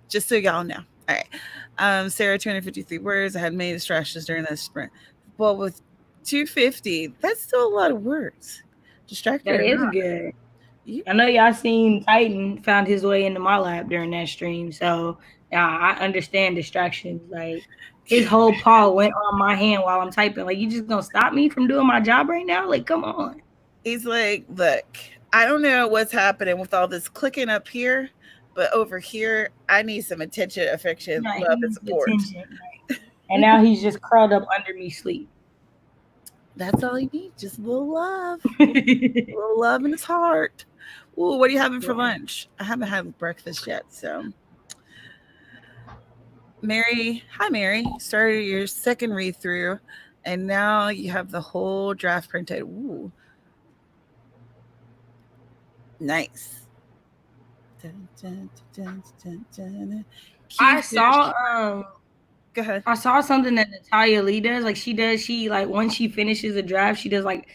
just so y'all know. All right. Sarah, 253 words. I had many distractions during that sprint. Well, with 250, that's still a lot of words. Distracted That or is not. good. You, I know y'all seen Titan found his way into my lap during that stream, so I understand distractions. Like his whole paw went on my hand while I'm typing. Like you just gonna stop me from doing my job right now? Like come on. he's like, look, I don't know what's happening with all this clicking up here, but over here, I need some attention, affection, Yeah, love, he and needs support. attention. Right? And now he's just curled up under me sleep. That's all he needs, just a little love. A little love in his heart. Ooh, what are you having for lunch? I haven't had breakfast yet, so. Mary, hi Mary. Started your second read through, and now you have the whole draft printed. Ooh, nice. Dun, dun, dun, dun, dun, dun. I saw Go ahead. I saw something that Natalia Lee does. Like she like once she finishes a draft, she gets like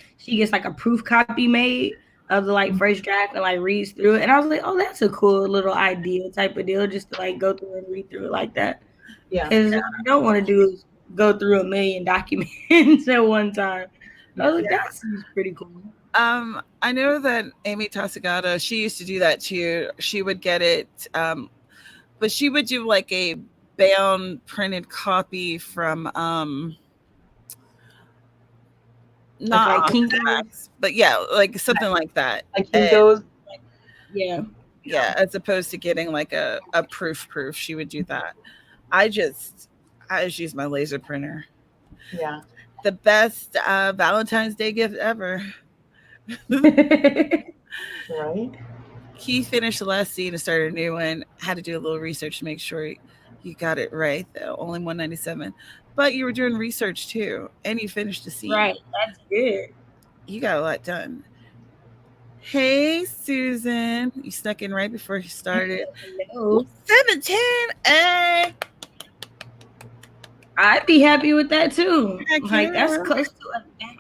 a proof copy made of the like first draft and like reads through it. And I was like, oh, that's a cool little idea type of deal, just to like go through and read through it like that. Yeah. Because what I don't want to do is go through 1 million documents at one time. I was like, that seems pretty cool. I know that Amy Tasagata, she used to do that too. She would get it, but she would do like a bound printed copy from not like Kindle, but yeah, like something like that. Like Kinko's. Yeah. Yeah, as opposed to getting like a proof. She would do that. I just use my laser printer. Yeah. The best Valentine's Day gift ever. Right. He finished the last scene and started a new one. Had to do a little research to make sure you got it right, though. Only 197. But you were doing research too, and you finished the scene. Right, that's good. You got a lot done. Hey, Susan. You snuck in right before you started. Hello. 710. Hey. I'd be happy with that too. Heck Like yeah. that's close to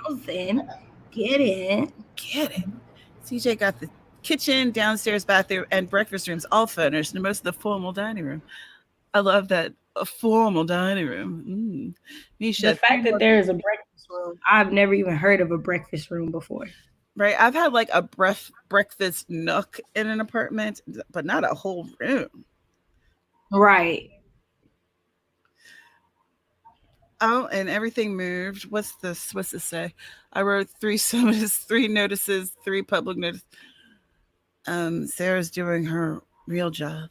1,000. Get it. CJ got the kitchen, downstairs bathroom, and breakfast rooms all furnished, and most of the formal dining room. I love that, a formal dining room. Misha, The fact that there is a breakfast room, I've never even heard of a breakfast room before. Right, I've had like a breakfast nook in an apartment, but not a whole room. Right. Oh, and everything moved. What's this say? I wrote 3 summaries, 3 notices, 3 public notices. Sarah's doing her real job.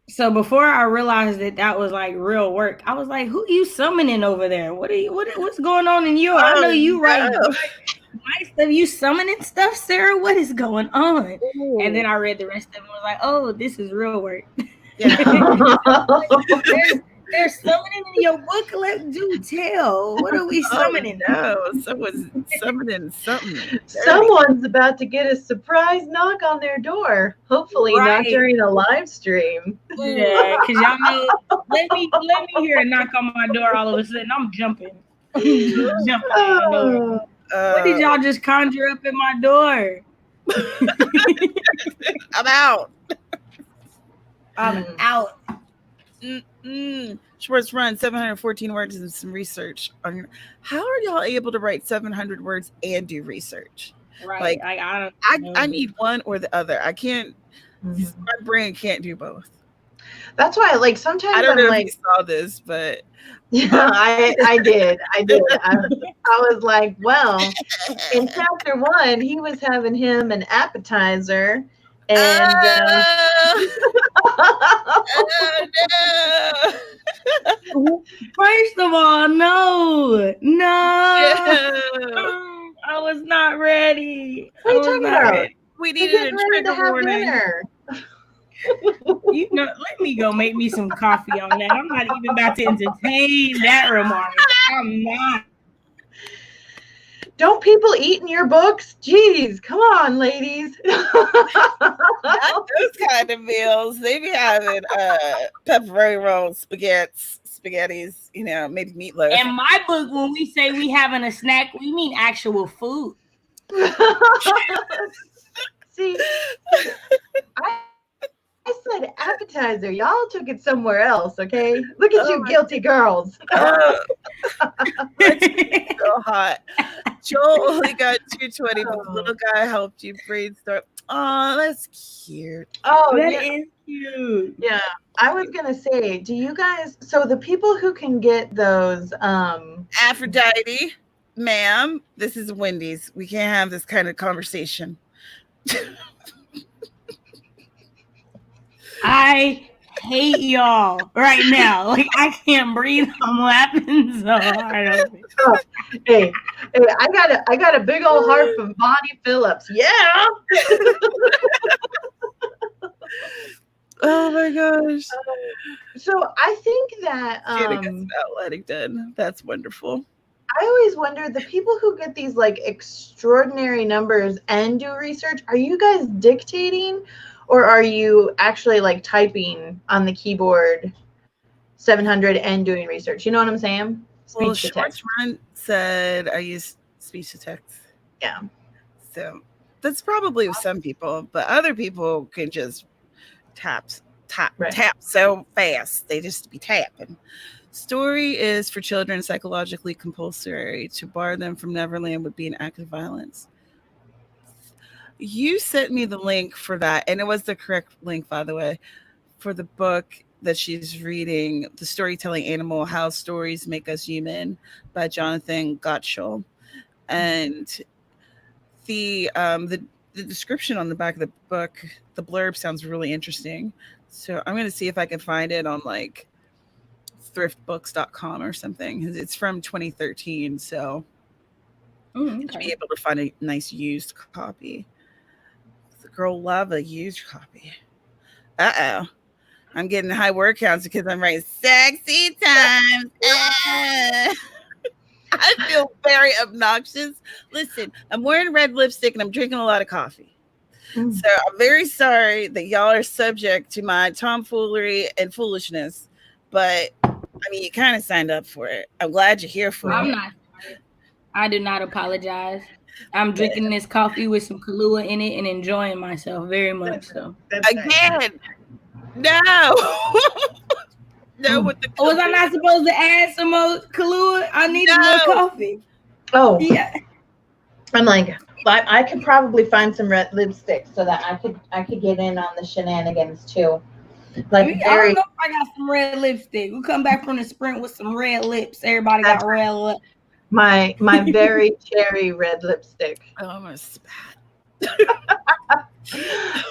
So before I realized that was like real work, I was like, "Who you summoning over there? What's going on in you? I know you write nice stuff. You summoning stuff, Sarah? What is going on?" Ooh. And then I read the rest of it and was like, "Oh, this is real work." Yeah. There's summoning in your book. Do tell. What are we summoning? Oh, no, someone's summoning something. Someone's about to get a surprise knock on their door. Hopefully not during a live stream. Yeah, because y'all know. Let me hear a knock on my door. All of a sudden, I'm jumping. What did y'all just conjure up in my door? I'm out. I'm out. Schwartz run 714 words and some research. How are y'all able to write 700 words and do research? Right. Like I need one or the other. I can't. My brain can't do both. That's why, like, sometimes I don't know like, if you saw this, but yeah, I did. I was like, well, in chapter 1, he was having him an appetizer. And oh no! First of all, no, I was not ready. What are you talking about? We needed a trigger warning. Dinner. Let me go make me some coffee on that. I'm not even about to entertain that remark. I'm not. Don't people eat in your books? Jeez, come on, ladies. Not those kind of meals. They be having pepperoni rolls, spaghettis, maybe meatloaf. In my book, when we say we having a snack, we mean actual food. See, said appetizer. Y'all took it somewhere else, okay? Look at you, guilty girls. It's so hot. Joel only got 220, but the little guy helped you brainstorm. Oh, that's cute. Oh, That yeah. is cute. Yeah. I was gonna say, do you guys? So the people who can get those, Aphrodite, ma'am, this is Wendy's. We can't have this kind of conversation. I hate y'all right now. Like, I can't breathe. I'm laughing so hard. hey, I got a big old heart from Bonnie Phillips. Yeah. Oh my gosh. So I think that letting done. That's wonderful. I always wonder, the people who get these like extraordinary numbers and do research, are you guys dictating, or are you actually like typing on the keyboard 700 and doing research? You know what I'm saying? Well, Speech to text. Short's said I use speech to text. Yeah. So that's probably with some people, but other people can just tap so fast. They just be tapping. Story is for children psychologically compulsory. To bar them from Neverland would be an act of violence. You sent me the link for that, and it was the correct link, by the way, for the book that she's reading, The Storytelling Animal, How Stories Make Us Human by Jonathan Gottschall. And the description on the back of the book, the blurb sounds really interesting. So I'm going to see if I can find it on like thriftbooks.com or something. It's from 2013, so to be able to find a nice used copy. The girl love a used copy. I'm getting high word counts because I'm writing sexy times. I feel very obnoxious. Listen, I'm wearing red lipstick and I'm drinking a lot of coffee. So I'm very sorry that y'all are subject to my tomfoolery and foolishness. But I mean, you kind of signed up for it. I'm glad you're here for it. I'm not sorry. I do not apologize. I'm drinking this coffee with some Kahlua in it and enjoying myself very much. So again, no. No, with the was I not supposed to add some more Kahlua? I needed more coffee. Oh, yeah. I'm like, I could probably find some red lipstick so that I could get in on the shenanigans too. Like, I don't know if I got some red lipstick. We come back from the sprint with some red lips. Everybody got red lips. My very cherry red lipstick. Oh, I'm gonna spat.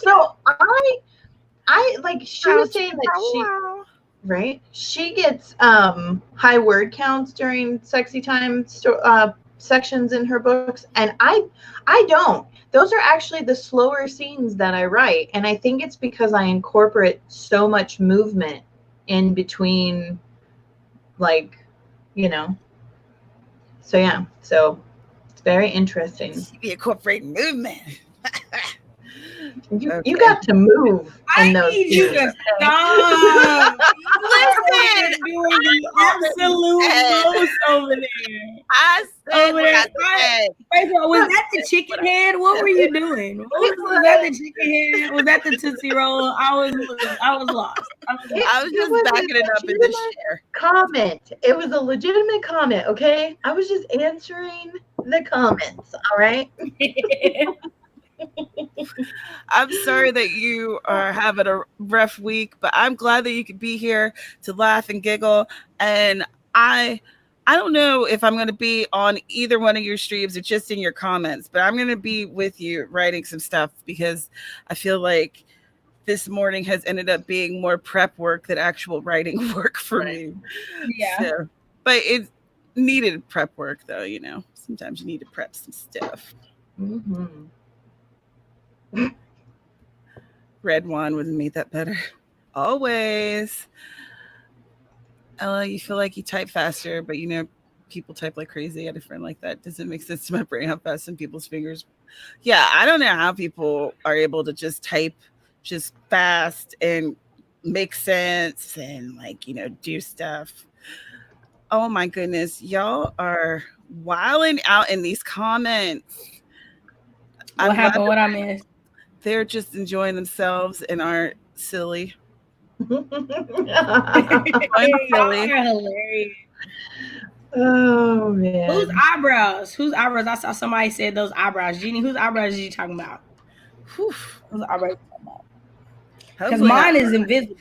So I like, she was saying that she gets high word counts during sexy time sections in her books, and I don't. Those are actually the slower scenes that I write, and I think it's because I incorporate so much movement in between, like, you know. So yeah, so it's very interesting. You incorporate movement. You got to move. I need you to stop. Listen, doing the absolute most over there. I said what I said. First of all, was that the chicken head? What were you doing? Was that the chicken head? Was that the Tootsie Roll? I was lost. I was just backing it up in the chair. Comment. It was a legitimate comment, okay? I was just answering the comments, all right? I'm sorry that you are having a rough week, but I'm glad that you could be here to laugh and giggle. And I don't know if I'm going to be on either one of your streams or just in your comments, but I'm going to be with you writing some stuff because I feel like this morning has ended up being more prep work than actual writing work for me. Yeah. So, but it needed prep work though, you know. Sometimes you need to prep some stuff. Mm-hmm. Red wine would have made that better. Always. Ella, you feel like you type faster, but you know, people type like crazy. I had a friend like that. Doesn't make sense to my brain how fast some people's fingers. Yeah, I don't know how people are able to just type just fast and make sense and, like, you know, do stuff. Oh my goodness. Y'all are wilding out in these comments. What happened? What I missed? They're just enjoying themselves and aren't silly. Y'all are hilarious. Oh man. Whose eyebrows? Whose eyebrows? I saw somebody said those eyebrows. Jeannie, whose eyebrows are you talking about? Whew. Whose eyebrows are you talking about? Because Hopefully mine not is invisible.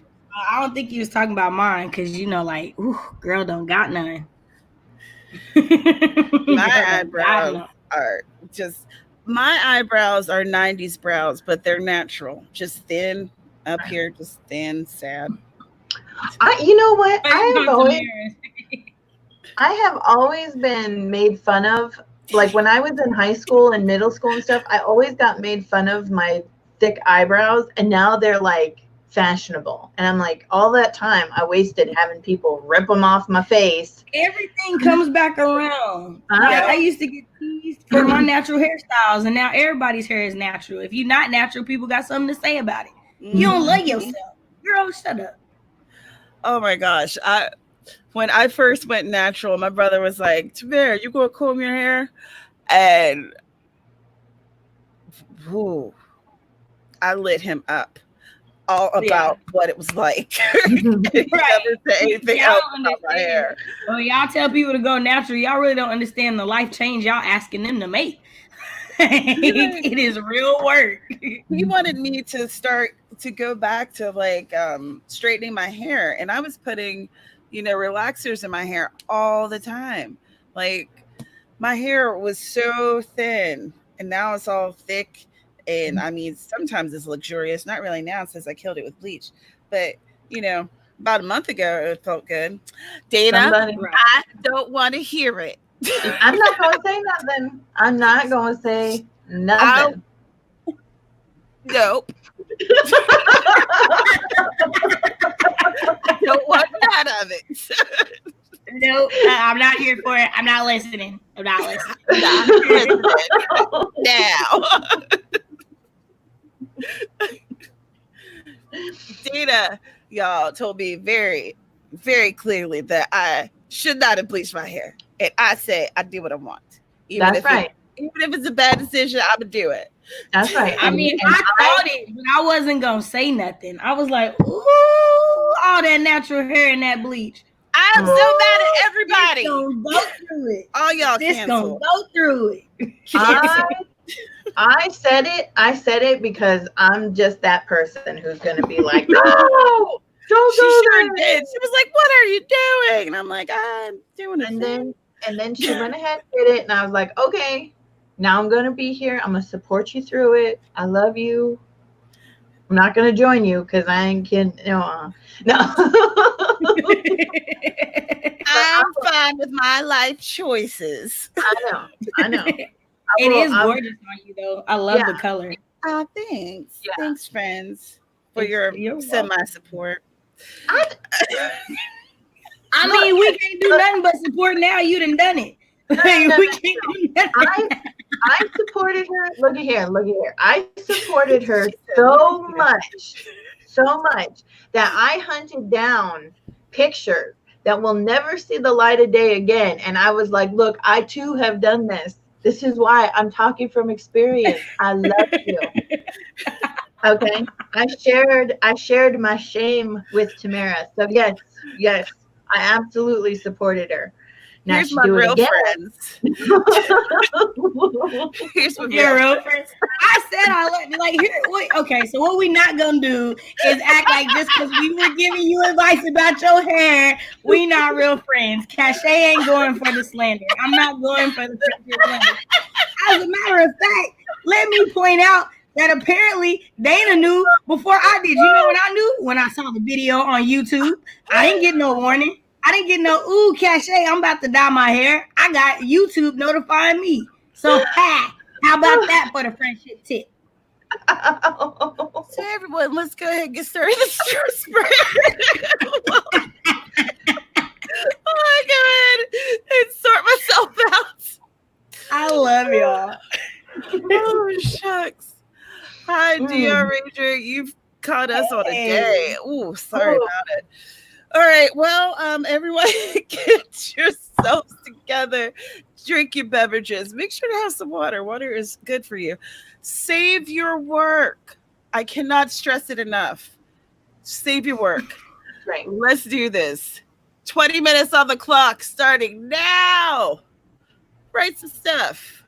I don't think he was talking about mine because, you know, like, ooh, girl don't got none. my eyebrows are just, my eyebrows are 90s brows, but they're natural. Just thin up here, just thin, sad. You know what? I have always been made fun of. Like when I was in high school and middle school and stuff, I always got made fun of my thick eyebrows, and now they're like fashionable. And I'm like, all that time I wasted having people rip them off my face. Everything comes back around. Like, I used to get teased for my natural hairstyles, and now everybody's hair is natural. If you're not natural, people got something to say about it. You don't love yourself. Girl, shut up. Oh my gosh. When I first went natural, my brother was like, Tamara, you gonna comb your hair? And whew, I lit him up all about what it was like. He never said anything else about my hair. Well, y'all tell people to go natural. Y'all really don't understand the life change y'all asking them to make. It is real work. He wanted me to start to go back to like straightening my hair, and I was putting, you know, relaxers in my hair all the time. Like my hair was so thin, and now it's all thick. And I mean, sometimes it's luxurious. Not really now since I killed it with bleach. But, you know, about a month ago, it felt good. Dana, I don't want to hear it. I'm not going to say nothing. I'm not going to say nothing. Nope. I don't want none of it. Nope, I'm not here for it. I'm not listening. Now. Dana, y'all told me very, very clearly that I should not have bleached my hair. And I say I do what I want. That's right. Even if it's a bad decision, I'm going to do it. That's right. I mean, I thought it, but I wasn't going to say nothing. I was like, ooh, all that natural hair and that bleach. I'm so mad at everybody. Gonna go through it. All y'all just gonna go through it. I said it. I said it because I'm just that person who's gonna be like, no, don't she do sure that. did. She was like, "What are you doing?" And I'm like, "I'm doing it." And then she went ahead and did it, and I was like, "Okay, now I'm gonna be here. I'm gonna support you through it. I love you. I'm not gonna join you because I ain't kidding. No." I'm fine with my life choices. I know. It is gorgeous on you, though. I love the color. Oh, thanks. Yeah. Thanks, friends, for your semi-support. I mean, we can't do nothing but support now. You done it. We can't do nothing. I supported her. Look at here. I supported her so much that I hunted down pictures that will never see the light of day again. And I was like, look, I too have done this. This is why I'm talking from experience. I love you. Okay. I shared my shame with Tamara. So yes, I absolutely supported her. Now here's my real friends. Here's my real friends. I said okay, so what we not gonna do is act like just because we were giving you advice about your hair, we not real friends. Cachet ain't going for the slander. I'm not going for the slander. As a matter of fact, let me point out that apparently Dana knew before I did. You know what I knew? When I saw the video on YouTube, I didn't get no warning. I didn't get no, ooh, Cachet, I'm about to dye my hair. I got YouTube notifying me. So, how about that for the friendship tip? So, everyone, let's go ahead and get started. Oh, my God. And sort myself out. I love y'all. Oh, shucks. Hi, DR Ranger. You've caught us on a day. Ooh, sorry about it. All right. Well, everyone, get yourselves together. Drink your beverages. Make sure to have some water. Water is good for you. Save your work. I cannot stress it enough. Save your work. Right. Let's do this. 20 minutes on the clock starting now. Write some stuff.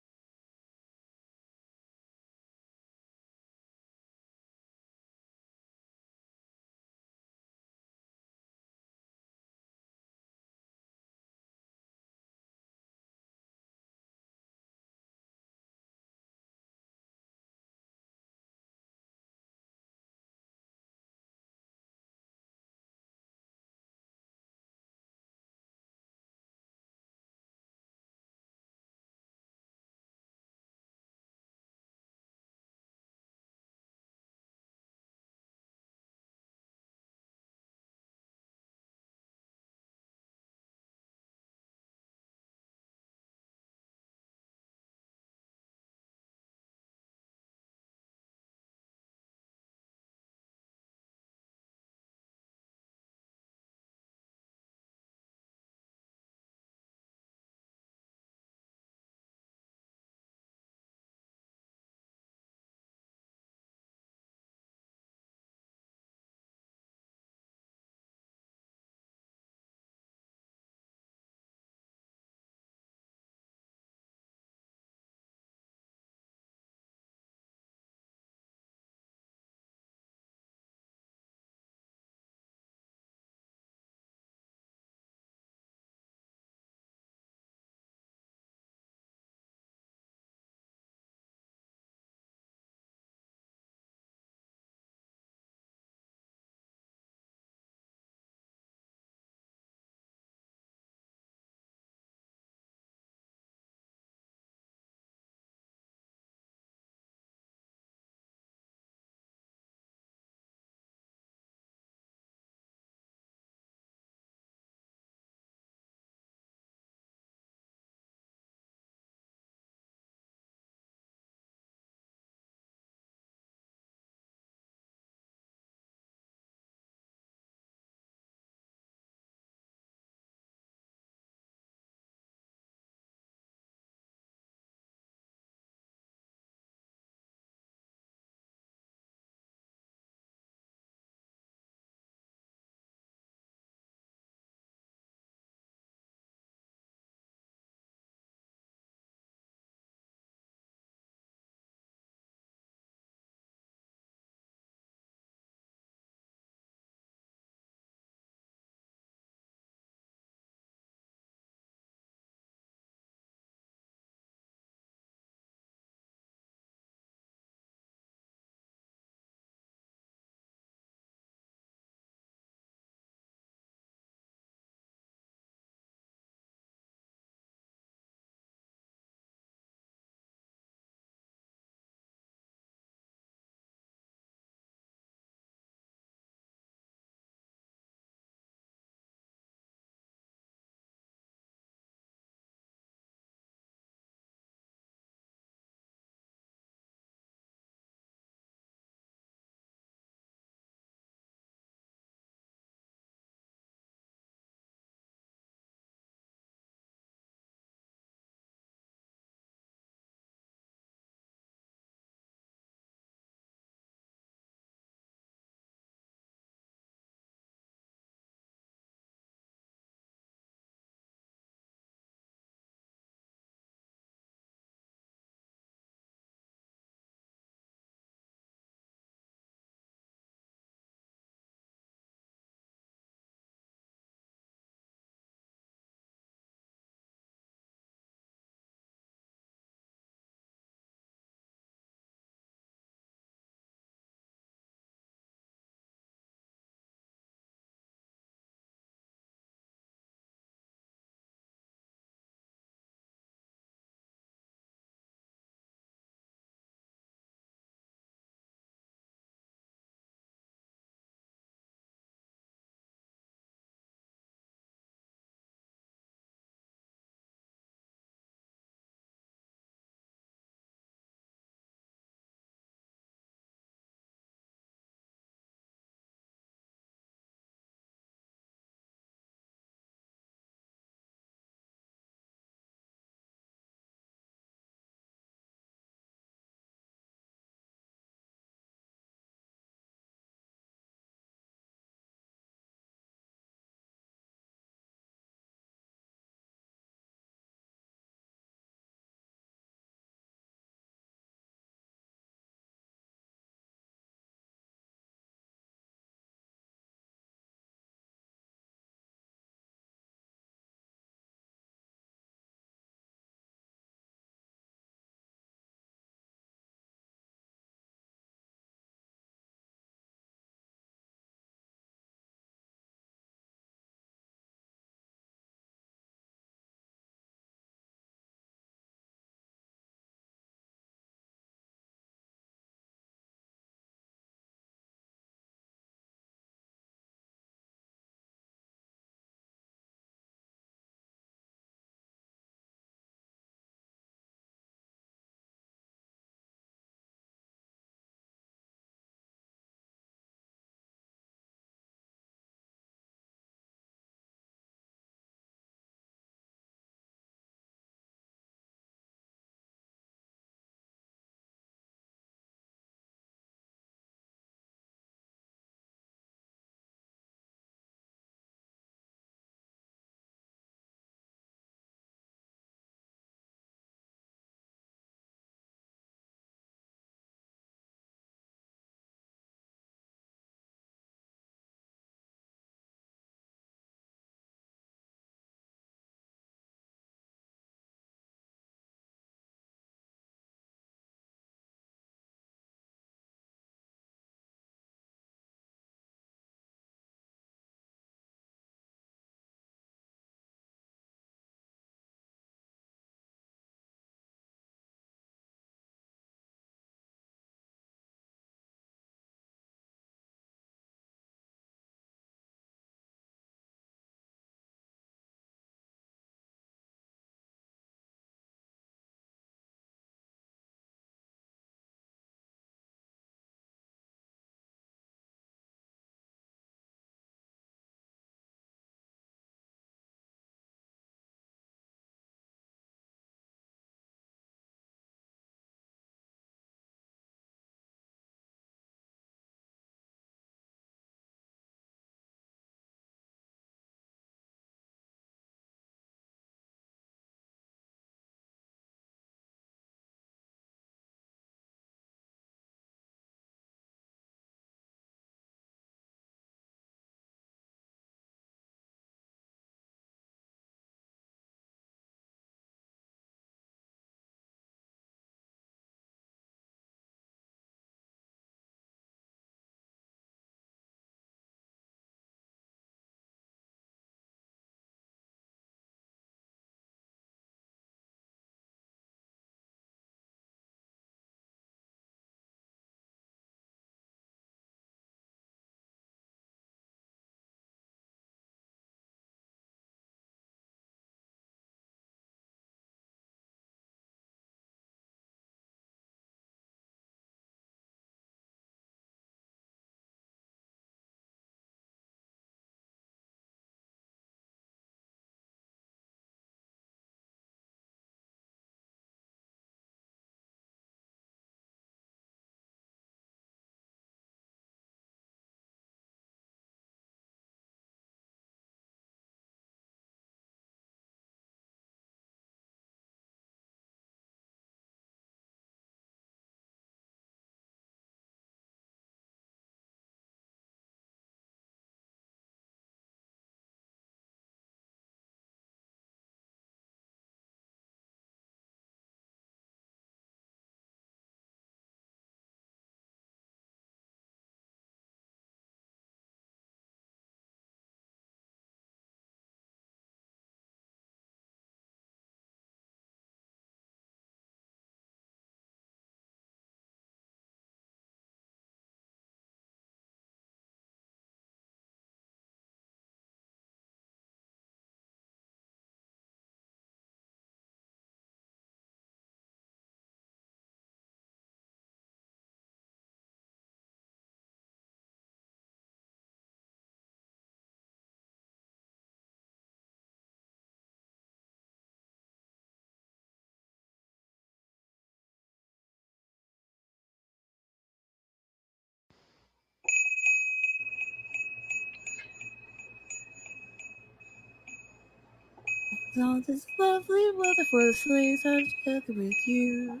All this lovely weather for the sleighs I'm together with you.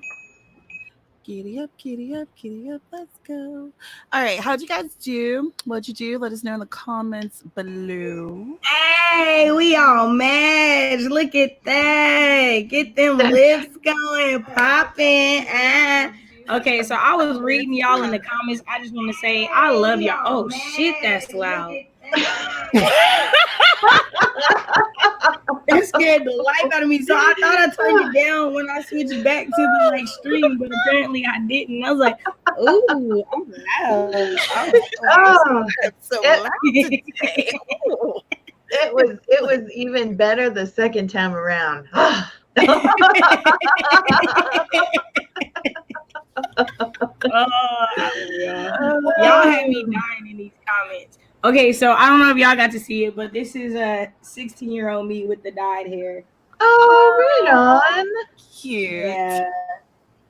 Giddy up, let's go. All right, how'd you guys do? What'd you do? Let us know in the comments below. Hey, we all match. Look at that. Get them lips going, popping. Okay, so I was reading y'all in the comments. I just want to say I love y'all. Oh shit, that's loud. That scared the life out of me. So I thought I turned it down when I switched back to the stream, but apparently I didn't. I was like, "Ooh, I'm loud." So loud today. It was even better the second time around. Y'all had me dying in these comments. Okay, so I don't know if y'all got to see it, but this is a 16-year-old me with the dyed hair. Oh, right on. Cute. Yeah.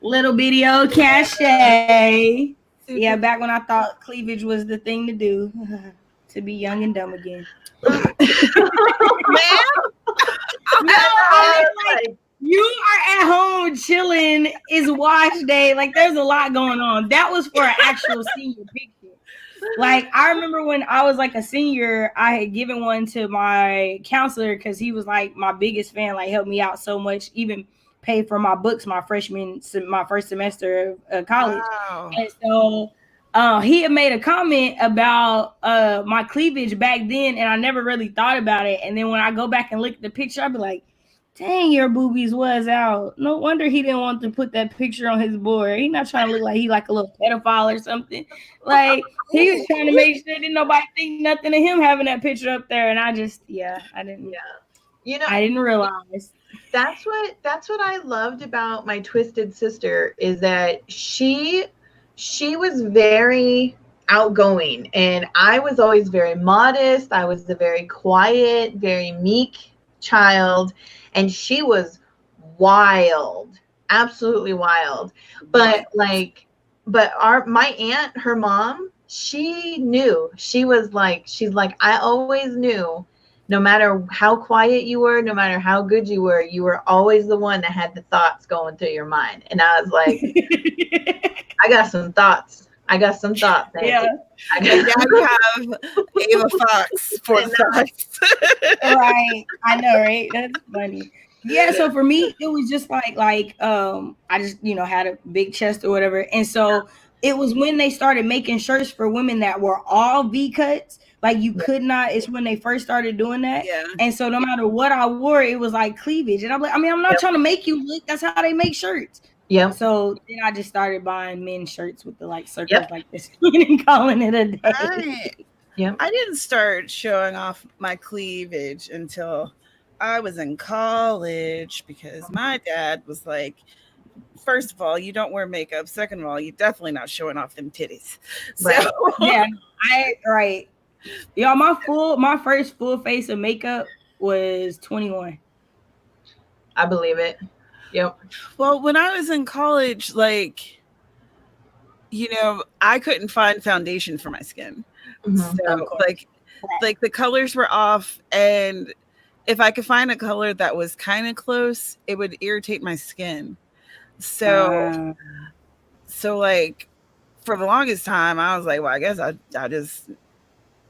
Little video cachet. Yeah, back when I thought cleavage was the thing to do. To be young and dumb again. Man? No, like, you are at home chilling. It's wash day. Like, there's a lot going on. That was for an actual senior picture. Like, I remember when I was like a senior, I had given one to my counselor because he was like my biggest fan, like helped me out so much, even paid for my books my first semester of college. Wow. And so he had made a comment about my cleavage back then, and I never really thought about it. And then when I go back and look at the picture, I'd be like, dang, your boobies was out. No wonder he didn't want to put that picture on his board. He's not trying to look like he like a little pedophile or something. Like, he was trying to make sure that nobody think nothing of him having that picture up there. And I just, I didn't. Yeah. You know, I didn't realize. That's what I loved about my twisted sister, is that she was very outgoing, and I was always very modest. I was the very quiet, very meek child, and she was wild, absolutely wild. But my aunt, her mom, she knew. She's like, I always knew, no matter how quiet you were, no matter how good you were always the one that had the thoughts going through your mind. And I was like, I got some thoughts. Yeah. Now you have Ava Fox for thoughts. Right. I know, right? That's funny. Yeah, so for me, it was just like I just, had a big chest or whatever. And so it was when they started making shirts for women that were all V cuts. Like, you could not, it's when they first started doing that. Yeah. And so no matter what I wore, it was like cleavage. And I'm like, I'm not trying to make you look. That's how they make shirts. Yeah. So then I just started buying men's shirts with the like circles like this and calling it a day. Yeah. I didn't start showing off my cleavage until I was in college, because my dad was like, first of all, you don't wear makeup. Second of all, you're definitely not showing off them titties. Right. So yeah, right. Y'all, my first full face of makeup was 21. I believe it. Yep. Well, when I was in college, like, I couldn't find foundation for my skin. Mm-hmm. So like the colors were off, and if I could find a color that was kind of close, it would irritate my skin. So like, for the longest time, I was like, well, I guess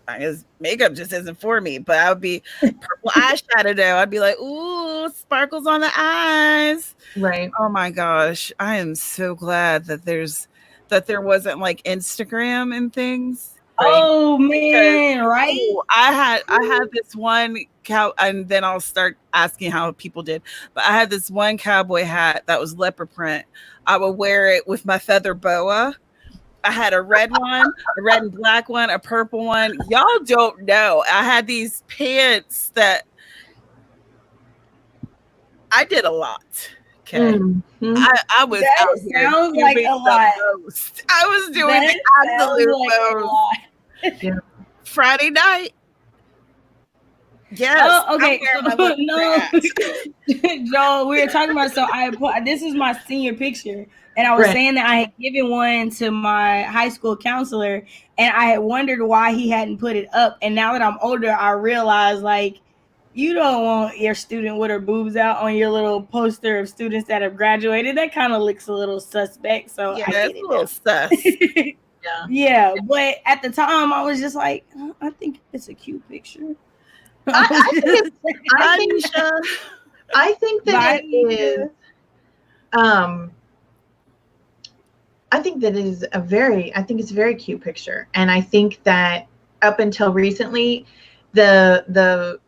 I guess makeup just isn't for me. But I would be purple eyeshadow though. I'd be like, ooh, sparkles on the eyes. Right. Oh my gosh. I am so glad that there wasn't like Instagram and things. Right? Oh man, right. I had this one and then I'll start asking how people did. But I had this one cowboy hat that was leopard print. I would wear it with my feather boa. I had a red one, a red and black one, a purple one. Y'all don't know. I had these pants that I did a lot. Okay. Mm-hmm. I was out here doing like the most. I was doing the absolute most. Yeah. Friday night. Yes. Oh, okay. No, Joel, we were talking about, so this is my senior picture. And I was saying that I had given one to my high school counselor, and I had wondered why he hadn't put it up. And now that I'm older, I realize, like, you don't want your student with her boobs out on your little poster of students that have graduated. That kind of looks a little suspect. So Yeah, I get it's it a little now. sus. Yeah. Yeah, but at the time I was just like, I think it's a cute picture. I think that it is. I think that is a very cute picture, and I think that up until recently, the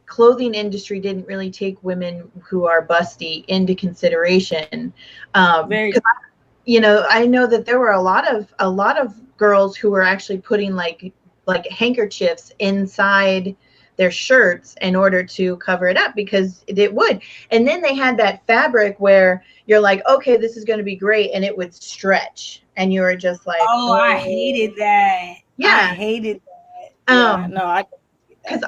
clothing industry didn't really take women who are busty into consideration. Very. You know, I know that there were a lot of girls who were actually putting like handkerchiefs inside their shirts in order to cover it up because it would. And then they had that fabric where you're like, okay, this is going to be great, and it would stretch, and you were just like, oh, I hated that. Yeah, I hated that. Yeah, no, I because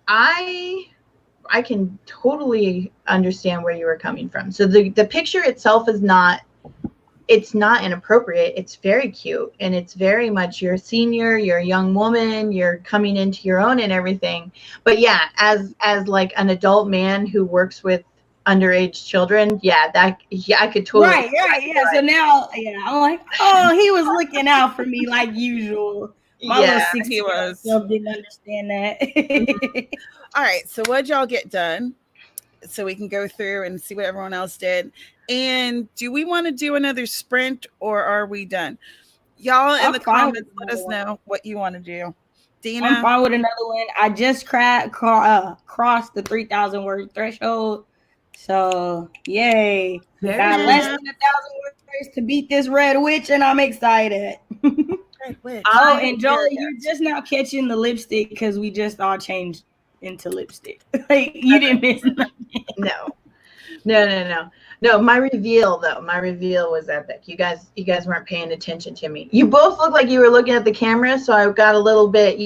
I can totally understand where you were coming from. So the picture itself is not. It's not inappropriate. It's very cute, and it's very much you're a senior, you're a young woman, you're coming into your own and everything. But yeah, as like an adult man who works with underage children, I could totally. Right, yeah. So now, I'm like, oh, he was looking out for me like usual. My little 16-year-old self didn't understand that. All right, so what'd y'all get done? So we can go through and see what everyone else did. And do we want to do another sprint, or are we done? Y'all in the comments, let us know what you want to do. Dina? I'm fine with another one. I just crossed the 3,000 word threshold. So, yay. Got less than 1,000 words to beat this red witch, and I'm excited. Red witch. Oh, and Joel, you're just now catching the lipstick because we just all changed into lipstick. Like, you didn't miss nothing. No, my reveal was epic. You guys weren't paying attention to me. You both looked like you were looking at the camera, so I got a little bit,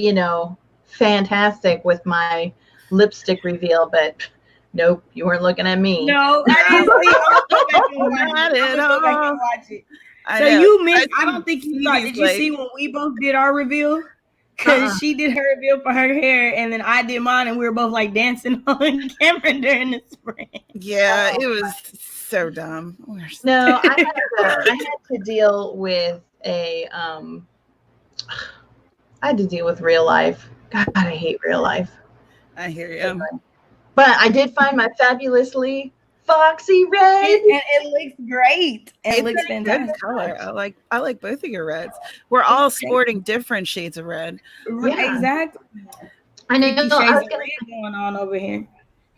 fantastic with my lipstick reveal, but nope, you weren't looking at me. No, I didn't see. So you missed. I don't think you saw. Did you see when we both did our reveal? Because she did her reveal for her hair, and then I did mine, and we were both like dancing on camera during the sprint. Yeah, it was so dumb. No, I had to deal with I had to deal with real life. God, I hate real life. I hear you. But I did find my fabulously foxy red, and it looks great. It looks fantastic. Good color. I like both of your reds. We're all sporting different shades of red. Yeah. Exactly. I know. Shades of red going on over here.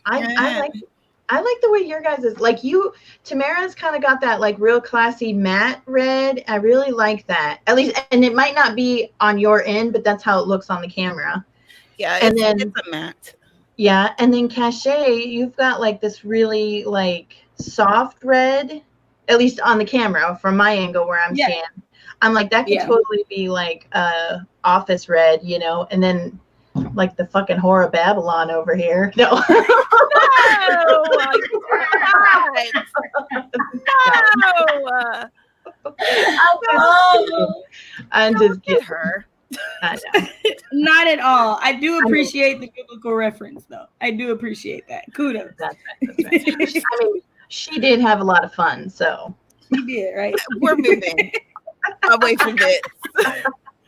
I like the way your guys is like you. Tamara's kind of got that like real classy matte red. I really like that. At least, and it might not be on your end, but that's how it looks on the camera. Yeah, and it's a matte. Yeah, and then Cachet, you've got like this really like soft red, at least on the camera from my angle where I'm standing. I'm like, that could totally be like office red, and then like the fucking Whore of Babylon over here. No. I'm just kidding. Her. Not at all. I do appreciate the biblical reference, though. I do appreciate that. Kudos. That's right. I mean, she did have a lot of fun, so. She did, right? We're moving away from this.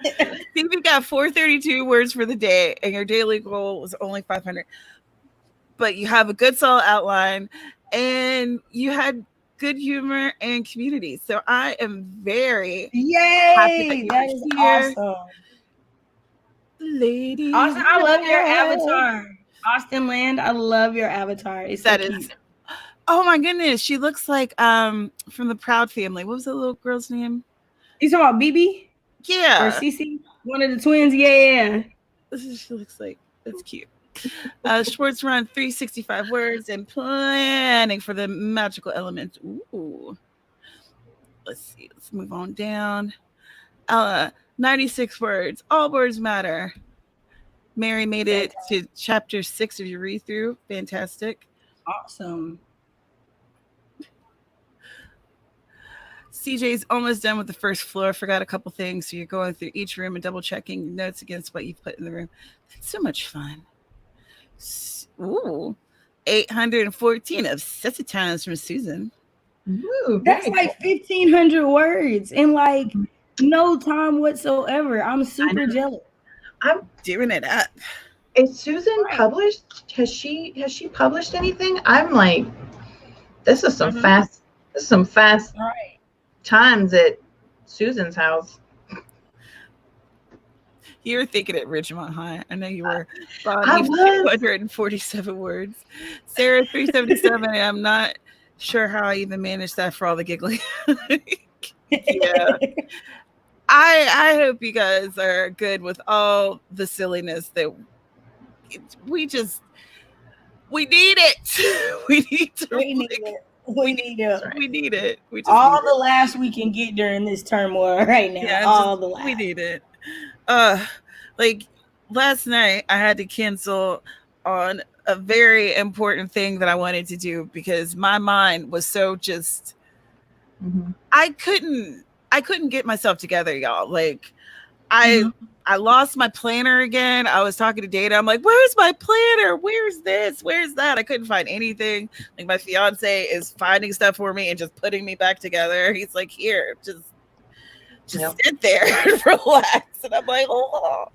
I think we've got 432 words for the day, and your daily goal was only 500. But you have a good solid outline, and you had good humor and community. So I am very happy that is awesome. Lady, Austin, I love your avatar. Austin Land, I love your avatar. It's so cute. Oh my goodness, she looks like from the Proud Family. What was the little girl's name? You talking about BB? Yeah. Or Cece? One of the twins? Yeah. She looks like it's cute. Schwartz run 365 words and planning for the magical elements. Ooh. Let's see. Let's move on down. 96 words. All words matter. Mary made it to chapter 6 of your read through. Fantastic. Awesome. CJ's almost done with the first floor. Forgot a couple things. So you're going through each room and double checking notes against what you've put in the room. It's so much fun. Ooh, 814 obsessive times from Susan. Ooh, That's very like cool. 1,500 words in like no time whatsoever. I'm super know. jealous. I'm Doing it up. Is Susan Right. published? Has she published anything? I'm like, this is some Mhm. fast Right. times at Susan's house. You were thinking at Ridgemont High. I know you were. I Bonnie, was. 247 words. Sarah, 377. I'm not sure how I even managed that for all the giggling. Yeah. I hope you guys are good with all the silliness that we just we need it. We need to We need it. We need it. we need it. We just All need the it. laughs we can get during this turmoil right now. Yeah, All just the we laughs. need it. Like last night I had to cancel on a very important thing that I wanted to do because my mind was so just Mhm. I couldn't get myself together, y'all. Like I Mhm. I lost my planner again. I was talking to Data. I'm like, where's my planner? Where's this? Where's that? I couldn't find anything. Like my fiance is finding stuff for me and just putting me back together. He's like, here, just Yep. sit there and relax. And I'm like, oh.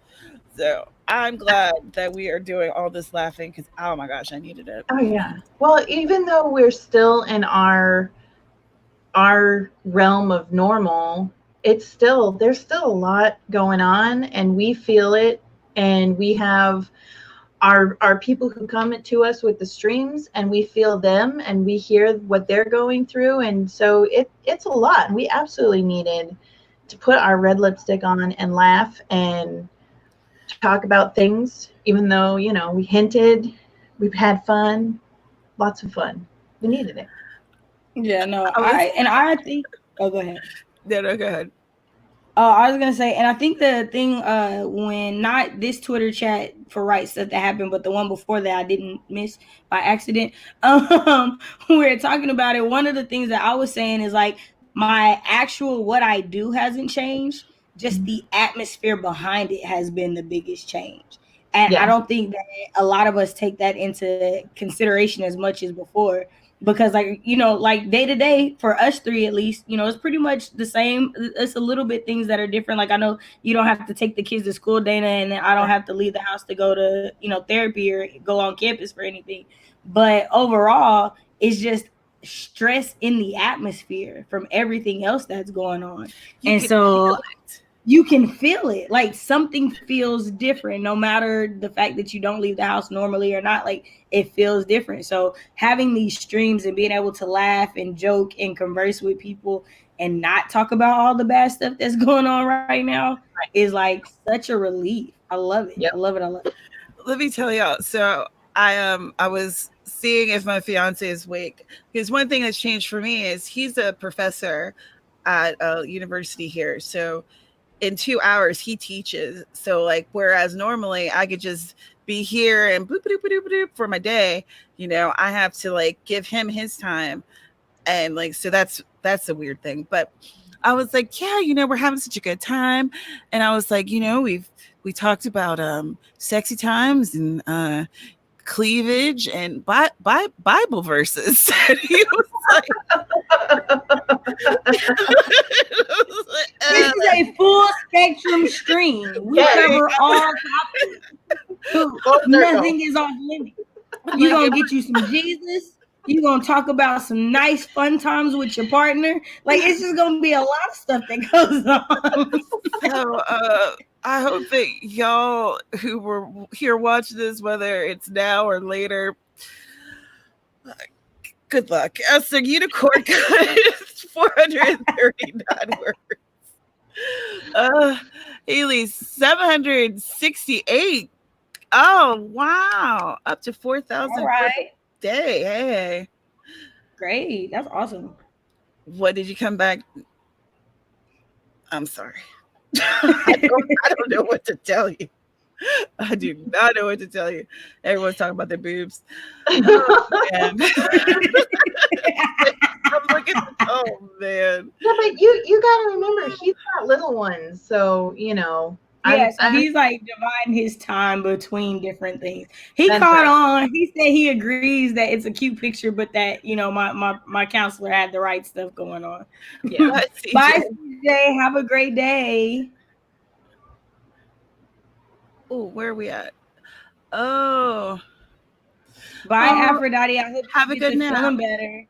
So I'm glad that we are doing all this laughing because oh my gosh, I needed it. Oh yeah. Well, even though we're still in our realm of normal, there's still a lot going on, and we feel it, and we have our people who come to us with the streams, and we feel them and we hear what they're going through, and so it's a lot, and we absolutely needed to put our red lipstick on and laugh and talk about things, even though we hinted, we've had fun, lots of fun. We needed it. Yeah, no, I was I think. Oh, go ahead. no, go ahead. I was gonna say, and I think the thing, when not this Twitter chat for right stuff that happened, but the one before that I didn't miss by accident. We were talking about it. One of the things that I was saying is like my actual what I do hasn't changed. Just the atmosphere behind it has been the biggest change, and I Yeah. don't think that a lot of us take that into consideration as much as before because like day to day for us three at least, it's pretty much the same. It's a little bit things that are different. Like I know you don't have to take the kids to school, Dana, and I don't have to leave the house to go to therapy or go on campus for anything, but overall it's just stress in the atmosphere from everything else that's going on. You And could feel so it. you can feel it, like something feels different no matter the fact that you don't leave the house normally or not. Like it feels different. So having these streams and being able to laugh and joke and converse with people and not talk about all the bad stuff that's going on right now is like such a relief. I love it. Yep. I love it. I love it. Let me tell y'all. So I was seeing if my fiance is awake because one thing that's changed for me is he's a professor at a university here. So in 2 hours he teaches. So like whereas normally I could just be here and bloop bloop bloop bloop for my day, I have to like give him his time. And like so that's a weird thing. But I was like, yeah, we're having such a good time. And I was like, we talked about sexy times and cleavage and Bible verses. And he was This is a full spectrum stream. We cover all topics. Nothing is off limits. You're going to get you some Jesus. You're going to talk about some nice fun times with your partner. Like, it's just going to be a lot of stuff that goes on. So I hope that y'all who were here watching this, whether it's now or later, good luck. So unicorn got 439 words. Haley, 768. Oh, wow. Up to 4,000 All right. day. Hey. Great. That's awesome. What did you come back? I'm sorry. I don't know what to tell you. I do not know what to tell you. Everyone's talking about their boobs. Oh, man. I'm looking. Oh man. Yeah, but you got to remember he's got little ones, so Yeah, so he's like dividing his time between different things. He That's caught right. on. He said he agrees that it's a cute picture, but that, you know, my counselor had the right stuff going on. Yeah. Bye, CJ. Have a great day. Oh, where are we at? Oh, Bye, Aphrodite. I hope have you a get good to nap. feeling better.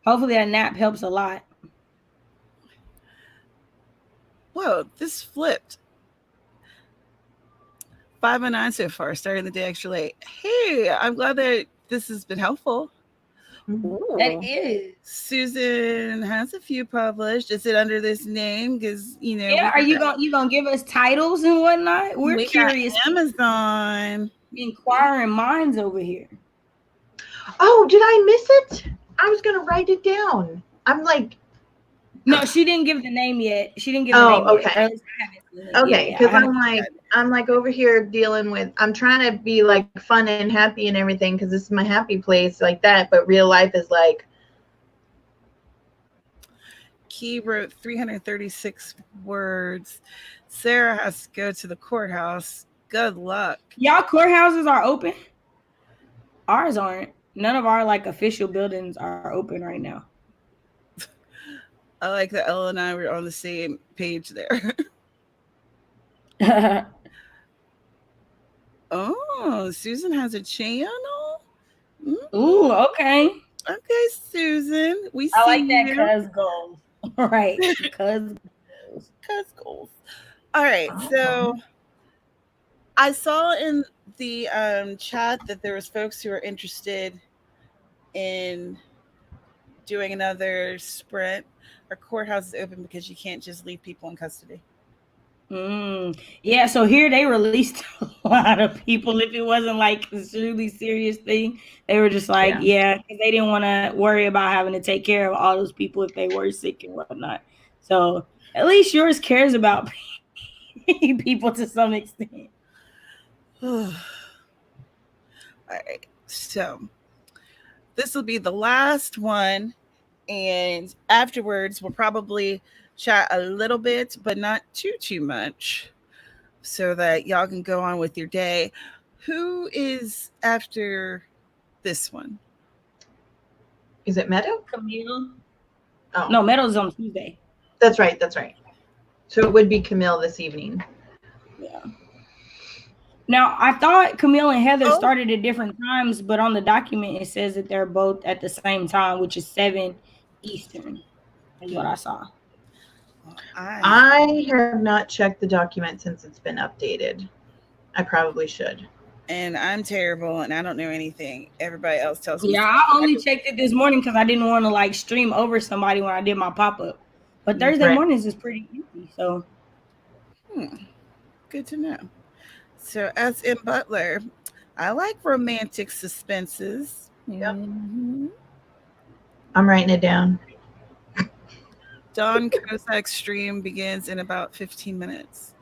Hopefully that nap helps a lot. Whoa, this flipped. 5:09 so far, starting the day extra late. Hey, I'm glad that this has been helpful. That is. Susan has a few published. Is it under this name? Because yeah, are you gonna give us titles and whatnot? We're curious. Amazon. Inquiring minds over here. Oh, did I miss it? I was gonna write it down. I'm like, no, she didn't give the name yet. She didn't give the name okay. yet. Or at least I haven't seen it. Okay, because I'm like over here dealing with. I'm trying to be like fun and happy and everything because this is my happy place like that. But real life is like. Key wrote 336 words. Sarah has to go to the courthouse. Good luck. Y'all courthouses are open? Ours aren't. None of our like official buildings are open right now. I like that Ella and I were on the same page there. Oh, Susan has a channel? Ooh, okay. Okay, Susan. We see I like that you. cuz goals. Right. Cuz goals. All right. So I saw in the chat that there was folks who are interested in doing another sprint. Our courthouse is open because you can't just leave people in custody. Yeah, so here they released a lot of people. If it wasn't like a really serious thing, they were just like, because they didn't want to worry about having to take care of all those people if they were sick and whatnot. So at least yours cares about people to some extent. All right, so this will be the last one, and afterwards we'll probably chat a little bit, but not too much, so that y'all can go on with your day. Who is after this one? Is it Meadow? Camille. Oh no, Meadow's on Tuesday. That's right. So it would be Camille this evening. Yeah. Now, I thought Camille and Heather started at different times, but on the document, it says that they're both at the same time, which is 7 Eastern, is what I saw. I have not checked the document since it's been updated. I probably should. And I'm terrible, and I don't know anything. Everybody else tells me. Yeah, I only checked it this morning because I didn't want to like stream over somebody when I did my pop-up. But Thursday mornings is pretty easy, so. Good to know. So, S.M. Butler, I like romantic suspenses. Yep. I'm writing it down. Dawn Kozak's stream begins in about 15 minutes.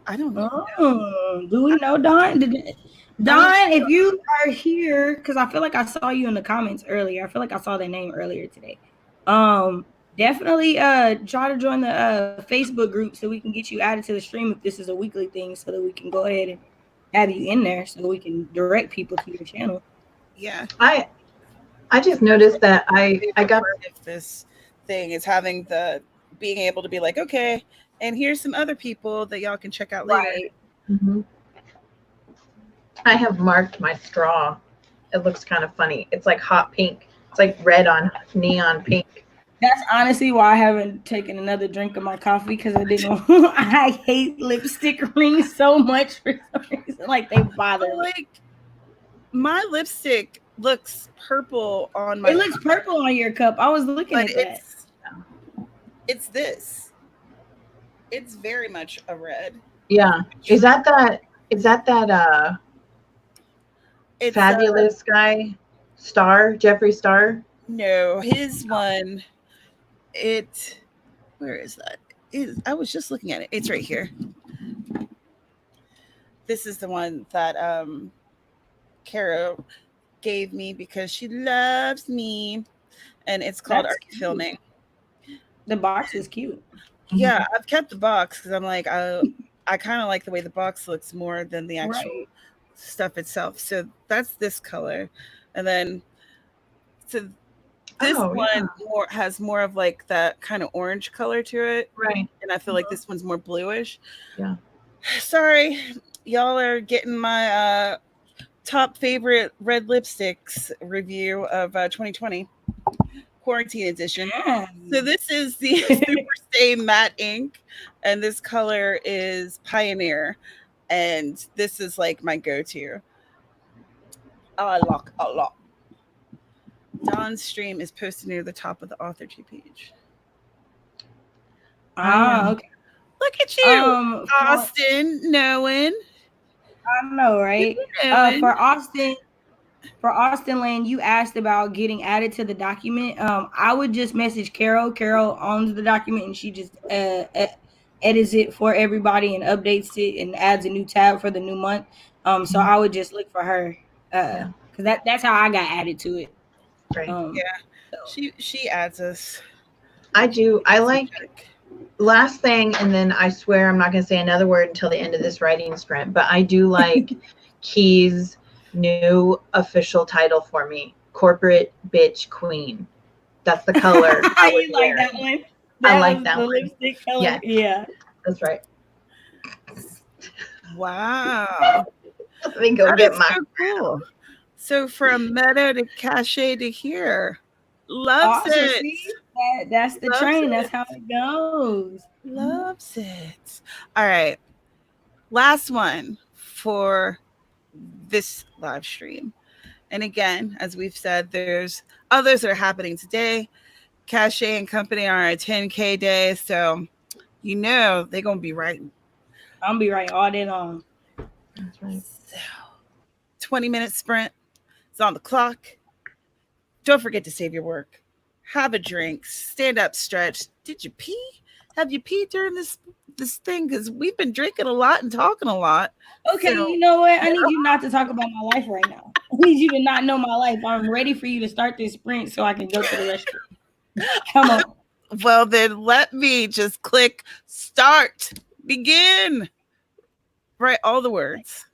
I don't know. Do we know Dawn? Dawn, if you are here, because I feel like I saw you in the comments earlier. I feel like I saw that name earlier today. Definitely try to join the Facebook group so we can get you added to the stream if this is a weekly thing, so that we can go ahead and have you in there so we can direct people to your channel. Yeah. I just noticed that I got this thing is having being able to be like, okay, and here's some other people that y'all can check out later. Right. Mm-hmm. I have marked my straw. It looks kind of funny. It's like hot pink. It's like red on neon pink. That's honestly why I haven't taken another drink of my coffee, because I didn't want, I hate lipstick rings so much for some reason. Like, they bother me. Like, my lipstick looks purple on my It looks purple on your cup. I was looking at that. It's this. It's very much a red. Yeah. Is that fabulous guy? Jeffree Star? No, his one. Where is that? I was just looking at it. It's right here. This is the one that Kara gave me because she loves me, and it's called Art Filming. The box is cute. Yeah, I've kept the box because I'm like, I kind of like the way the box looks more than the actual Right. stuff itself. So that's this color, and then so this Oh, one yeah. has more of like that kind of orange color to it, Right. and I feel like this one's more bluish. Yeah. Sorry, y'all are getting my top favorite red lipsticks review of 2020 quarantine edition. So this is the Super Stay Matte Ink, and this color is Pioneer, and this is like my go-to. I like a lot. Dawn's stream is posted near the top of the AuthorTube page. Okay. Look at you, For, Austin, knowing. I know, right? Knowing. For Austin Land, you asked about getting added to the document. I would just message Carol. Carol owns the document, and she just edits it for everybody and updates it and adds a new tab for the new month. So I would just look for her, Yeah. because that's how I got added to it. Right. She adds us. I do. I like last thing, and then I swear I'm not going to say another word until the end of this writing sprint, but I do like Key's new official title for me, Corporate Bitch Queen. That's the color. You like that one? I like that the one. lipstick color. Yeah. That's right. Wow. Let me go That get is my. so cool. So from Meta to Cachet to here. Loves it. See? That's the Loves train. it. That's how it goes. Loves it. All right. Last one for this live stream. And again, as we've said, there's others that are happening today. Cachet and company are a 10K day. So, they're going to be writing. I'm going to be writing all day long. That's right. So, 20-minute sprint. It's on the clock. Don't forget to save your work. Have a drink. Stand up, stretch. Did you pee? Have you peed during this thing? Because we've been drinking a lot and talking a lot. Okay, So, you know what? I need you not to talk about my life right now. I need you to not know my life. I'm ready for you to start this sprint so I can go to the restroom. Come on. Well, then let me just click start. Begin. Write all the words.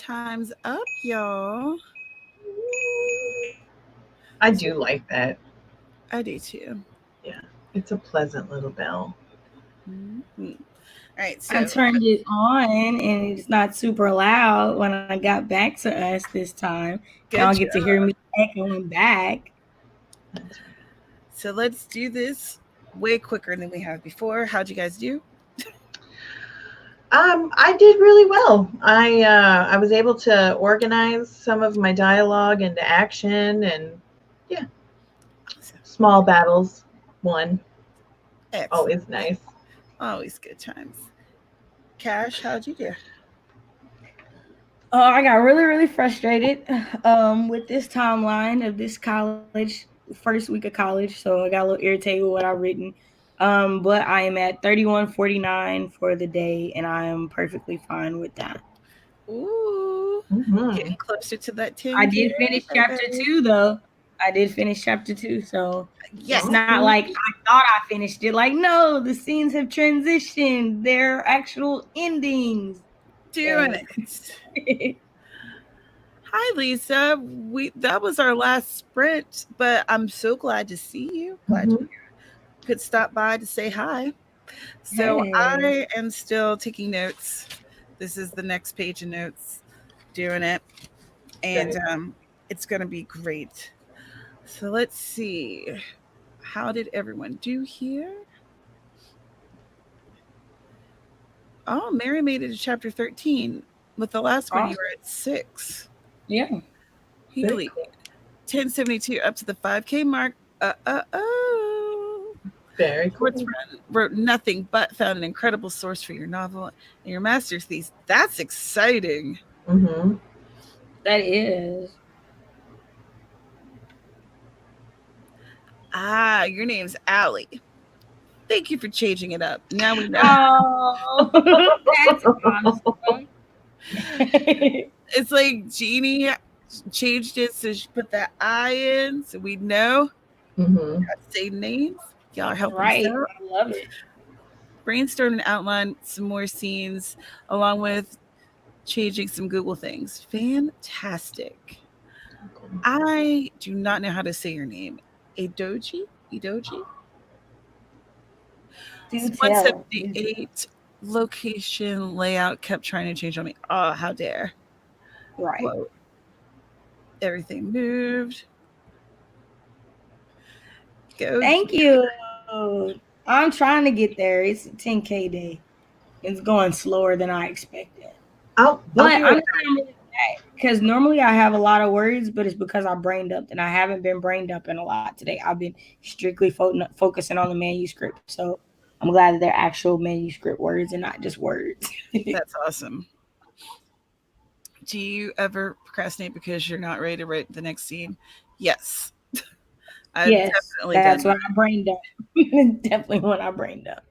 Time's up, y'all. I do like that. I do too. Yeah, it's a pleasant little bell. Mm-hmm. All right, so I turned it on and it's not super loud when I got back to us this time. Y'all get to hear me echoing back. That's right. So let's do this way quicker than we have before. How'd you guys do? I did really well. I was able to organize some of my dialogue into action, and yeah, small battles won. Excellent. Always nice. Always good times. Cash, how'd you do? I got really, really frustrated with this timeline of this college, first week of college. So I got a little irritated with what I've written. But I am at 31:49 for the day, and I am perfectly fine with that. Ooh, getting closer to that 10. I did finish chapter 2, though. I did finish chapter 2, so yes. It's not like I thought I finished it. Like, no, the scenes have transitioned. They're actual endings. Doing it. Hi, Lisa. That was our last sprint, but I'm so glad to see you. Glad you could stop by to say hi. So I am still taking notes. This is the next page of notes, doing it, and it's going to be great. So let's see. How did everyone do here? Oh, Mary made it to chapter 13. With the last one, you were at 6. Yeah. Healy, 1072 up to the 5K mark. Very cool. Wrote nothing but found an incredible source for your novel and your master's thesis. That's exciting. Mm-hmm. That is. Your name's Allie. Thank you for changing it up. Now we know. Oh, that's awesome. It's like Jeannie changed it so she put that I in so we know. Say names. Y'all are helping us out. I love it. Brainstorm and outline some more scenes along with changing some Google things. Fantastic. I do not know how to say your name. Idoji? 178 location layout kept trying to change on me. Oh, how dare. Right. Whoa. Everything moved. Thank you. I'm trying to get there. It's a 10K day. It's going slower than I expected. But I'm because normally I have a lot of words, but it's because I brain dumped, and I haven't been brain dumping a lot today. I've been strictly focusing on the manuscript. So I'm glad that they're actual manuscript words and not just words. That's awesome. Do you ever procrastinate because you're not ready to write the next scene? Yes. Definitely that's when I brain dump. Definitely when I brain dump.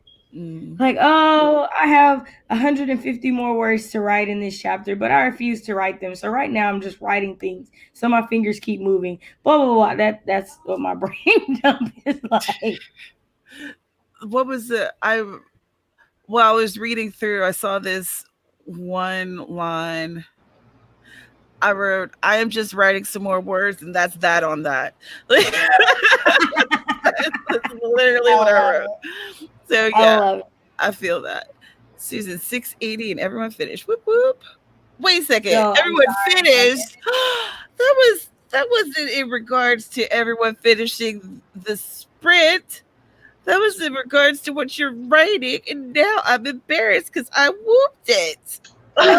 Like, oh, I have 150 more words to write in this chapter, but I refuse to write them. So right now I'm just writing things. So my fingers keep moving. Blah, blah, blah. That's what my brain dump is like. What was it? I was reading through, I saw this one line. I wrote, I am just writing some more words, and that's that on that. That's literally what I wrote. So yeah, I feel that. Susan, 680, and everyone finished. Whoop whoop. Wait a second. Everyone finished. That wasn't in regards to everyone finishing the sprint. That was in regards to what you're writing, and now I'm embarrassed because I whooped it. Do you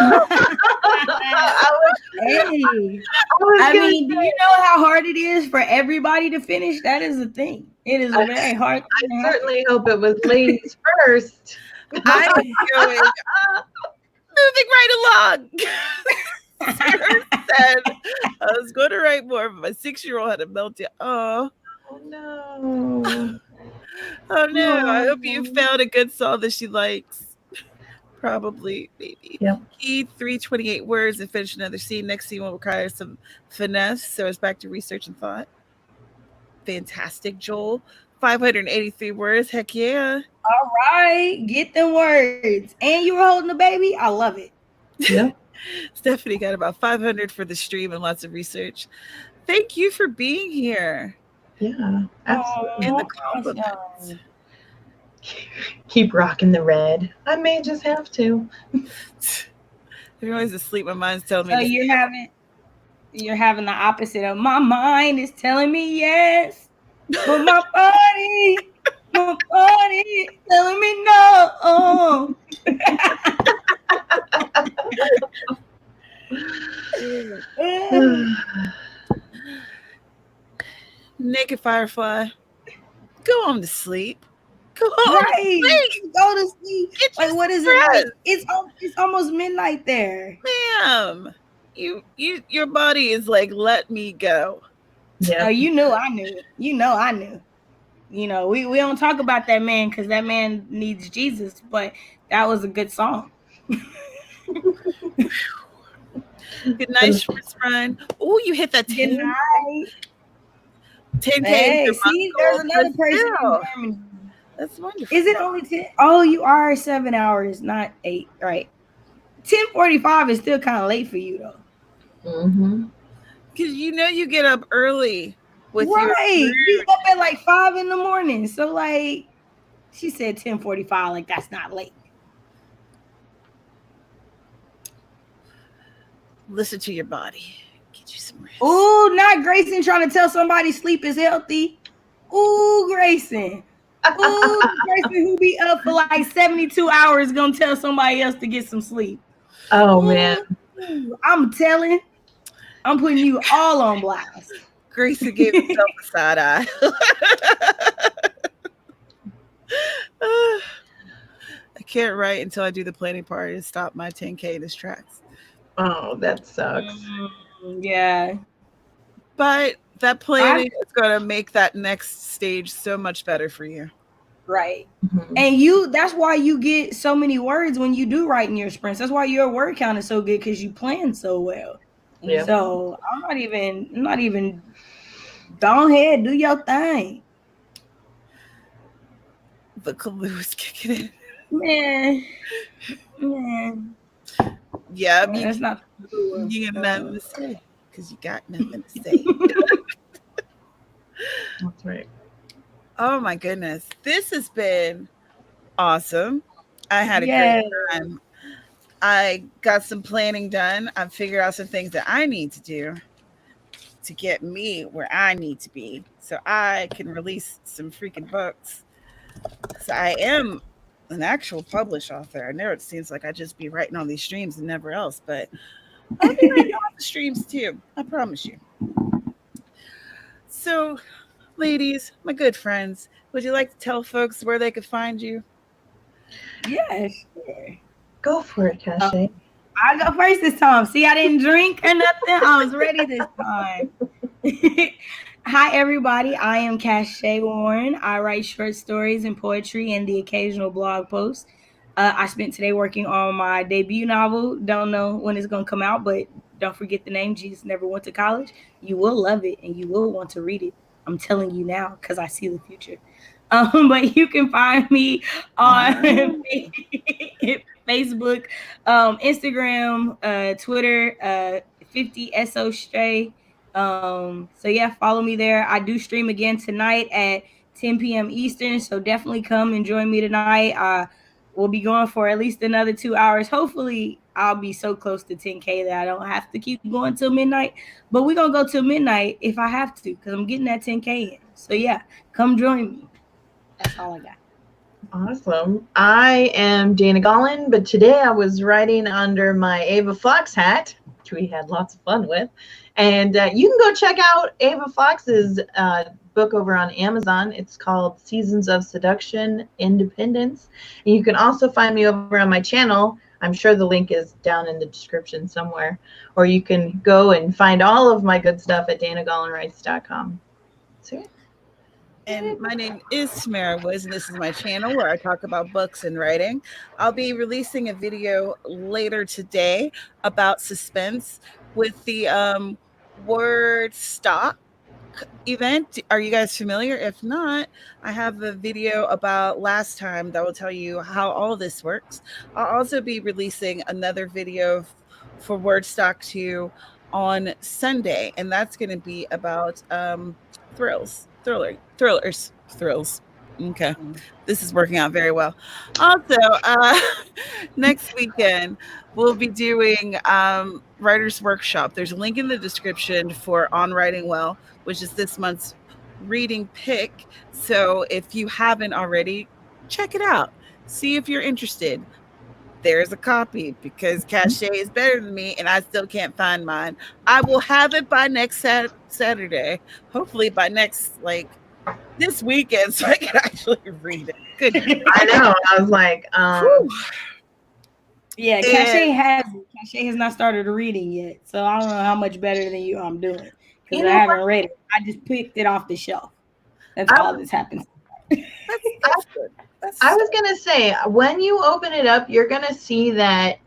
know how hard it is for everybody to finish? That is the thing. It is very hard. I certainly hope it was ladies first. I'm going moving right along. Sarah said I was going to write more, but my 6-year-old had a meltdown. Oh no. Oh no. I hope you found a good song that she likes. Probably, maybe. Yep. Key 328 words and finish another scene. Next scene will require some finesse. So it's back to research and thought. Fantastic, Joel. 583 words. Heck yeah. All right. Get the words. And you were holding the baby. I love it. Yeah. Stephanie got about 500 for the stream and lots of research. Thank you for being here. Yeah, absolutely. In the Awesome. compliments. Keep rocking the red. I may just have to. Everyone's asleep. My mind's telling me. So you're having the opposite of my mind is telling me yes, but my body telling me no. Naked Firefly, go on to sleep. Go on to sleep. Go to sleep. Get Like, what is it? Like? It's almost midnight there. Ma'am, your body is like, let me go. Yeah. Oh, you knew I knew. You know I knew. You know, we don't talk about that man because that man needs Jesus, but that was a good song. Good night, Schwartz Run. Oh, you hit that 10. Good night. 10K. Hey, see, there's another person in Germany. That's wonderful. Is it only 10? Oh, you are 7 hours, not 8, right? 10:45 is still kind of late for you, though. Mm-hmm. Because you get up early with you up at like 5 in the morning. So, like, she said 10:45, like, that's not late. Listen to your body. Get you some rest. Ooh, not Grayson trying to tell somebody sleep is healthy. Ooh, Grayson. Ooh, Grayson who be up for like 72 hours gonna tell somebody else to get some sleep. Oh, man. I'm putting you all on blast. Grayson gave himself a side eye. I can't write until I do the planning part and stop my 10K in his tracks. Oh, that sucks. Yeah. But that planning is going to make that next stage so much better for you. Right. Mm-hmm. And that's why you get so many words when you do write in your sprints. That's why your word count is so good, because you plan so well. Yeah. So I'm not even go ahead, do your thing. The glue is kicking in. Man. Yeah, that's not. You got nothing to say because you got nothing to say. That's right. Oh my goodness, this has been awesome. I had a great time. I got some planning done. I figured out some things that I need to do to get me where I need to be, so I can release some freaking books. So I am an actual published author. I know it seems like I just be writing on these streams and never else, but I'll be writing on the streams too. I promise you. So, ladies, my good friends, would you like to tell folks where they could find you? Yeah, sure. Go for it, Cache. I'll go first this time. See, I didn't drink or nothing. I was ready this time. Hi, everybody. I am Cache Warren. I write short stories and poetry and the occasional blog post. I spent today working on my debut novel. Don't know when it's going to come out, but don't forget the name. Jesus Never Went to College. You will love it and you will want to read it. I'm telling you now because I see the future. But you can find me on Facebook, Instagram, Twitter, 50SO Stray. So yeah, follow me there. I do stream again tonight at 10 p.m. Eastern. So definitely come and join me tonight. We'll be going for at least another 2 hours. Hopefully I'll be so close to 10K that I don't have to keep going till midnight, but we're going to go till midnight if I have to, because I'm getting that 10K in. So yeah, come join me. That's all I got. Awesome. I am Dana Gollin, but today I was writing under my Ava Fox hat, which we had lots of fun with. And you can go check out Ava Fox's book over on Amazon. It's called Seasons of Seduction, Independence. And you can also find me over on my channel. I'm sure the link is down in the description somewhere. Or you can go and find all of my good stuff at danagollinwrites.com. So yeah. And my name is Tamara Woods, and this is my channel where I talk about books and writing. I'll be releasing a video later today about suspense with the word stop event. Are you guys familiar? If not, I have a video about last time that will tell you how all this works. I'll also be releasing another video for Wordstock 2 on Sunday, and that's going to be about thrills. Okay, this is working out very well. Also, next weekend we'll be doing writers workshop. There's a link in the description for On Writing Well, which is this month's reading pick. So if you haven't already, check it out. See if you're interested. There's a copy because Cachet is better than me and I still can't find mine. I will have it by next Saturday. Hopefully by next, this weekend, so I can actually read it. Good. I know. I was like, yeah, Cachet has not started reading yet, so I don't know how much better than you I'm doing because I haven't read it. I just picked it off the shelf. That's all that's happened. That's good. I was gonna say, when you open it up, you're gonna see that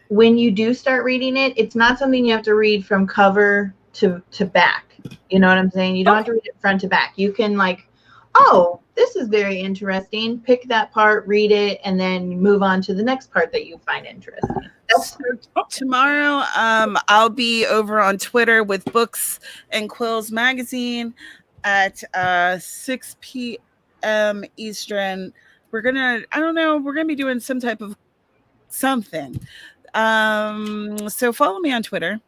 when you do start reading it, it's not something you have to read from cover to back. You know what I'm saying? You don't have to read it front to back. You can oh, this is very interesting. Pick that part, read it, and then move on to the next part that you find interesting. Tomorrow, I'll be over on Twitter with Books and Quills magazine at 6 p.m. Eastern. We're gonna be doing some type of something. So follow me on Twitter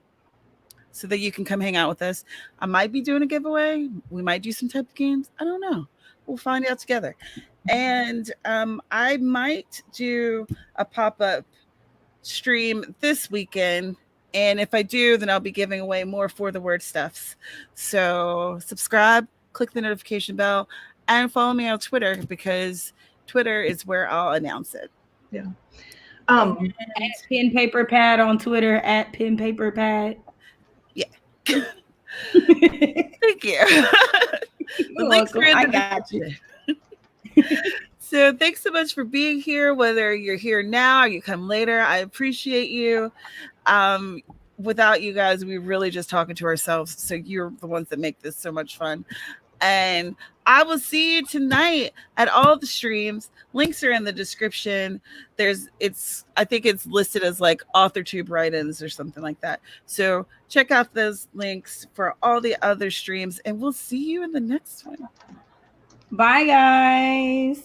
so that you can come hang out with us. I might be doing a giveaway. We might do some type of games. I don't know. We'll find out together. And I might do a pop-up stream this weekend. And if I do, then I'll be giving away more For the Word stuffs. So subscribe, click the notification bell, and follow me on Twitter because Twitter is where I'll announce it. Yeah. At Pen Paper Pad on Twitter, at Pen Paper Pad. Yeah. Thank you. The links are in the description. So thanks so much for being here, whether you're here now or you come later. I appreciate you. Without you guys, we're really just talking to ourselves. So you're the ones that make this so much fun. And I will see you tonight at all the streams. Links are in the description. I think it's listed as AuthorTube write-ins or something like that. So check out those links for all the other streams, and we'll see you in the next one. Bye, guys.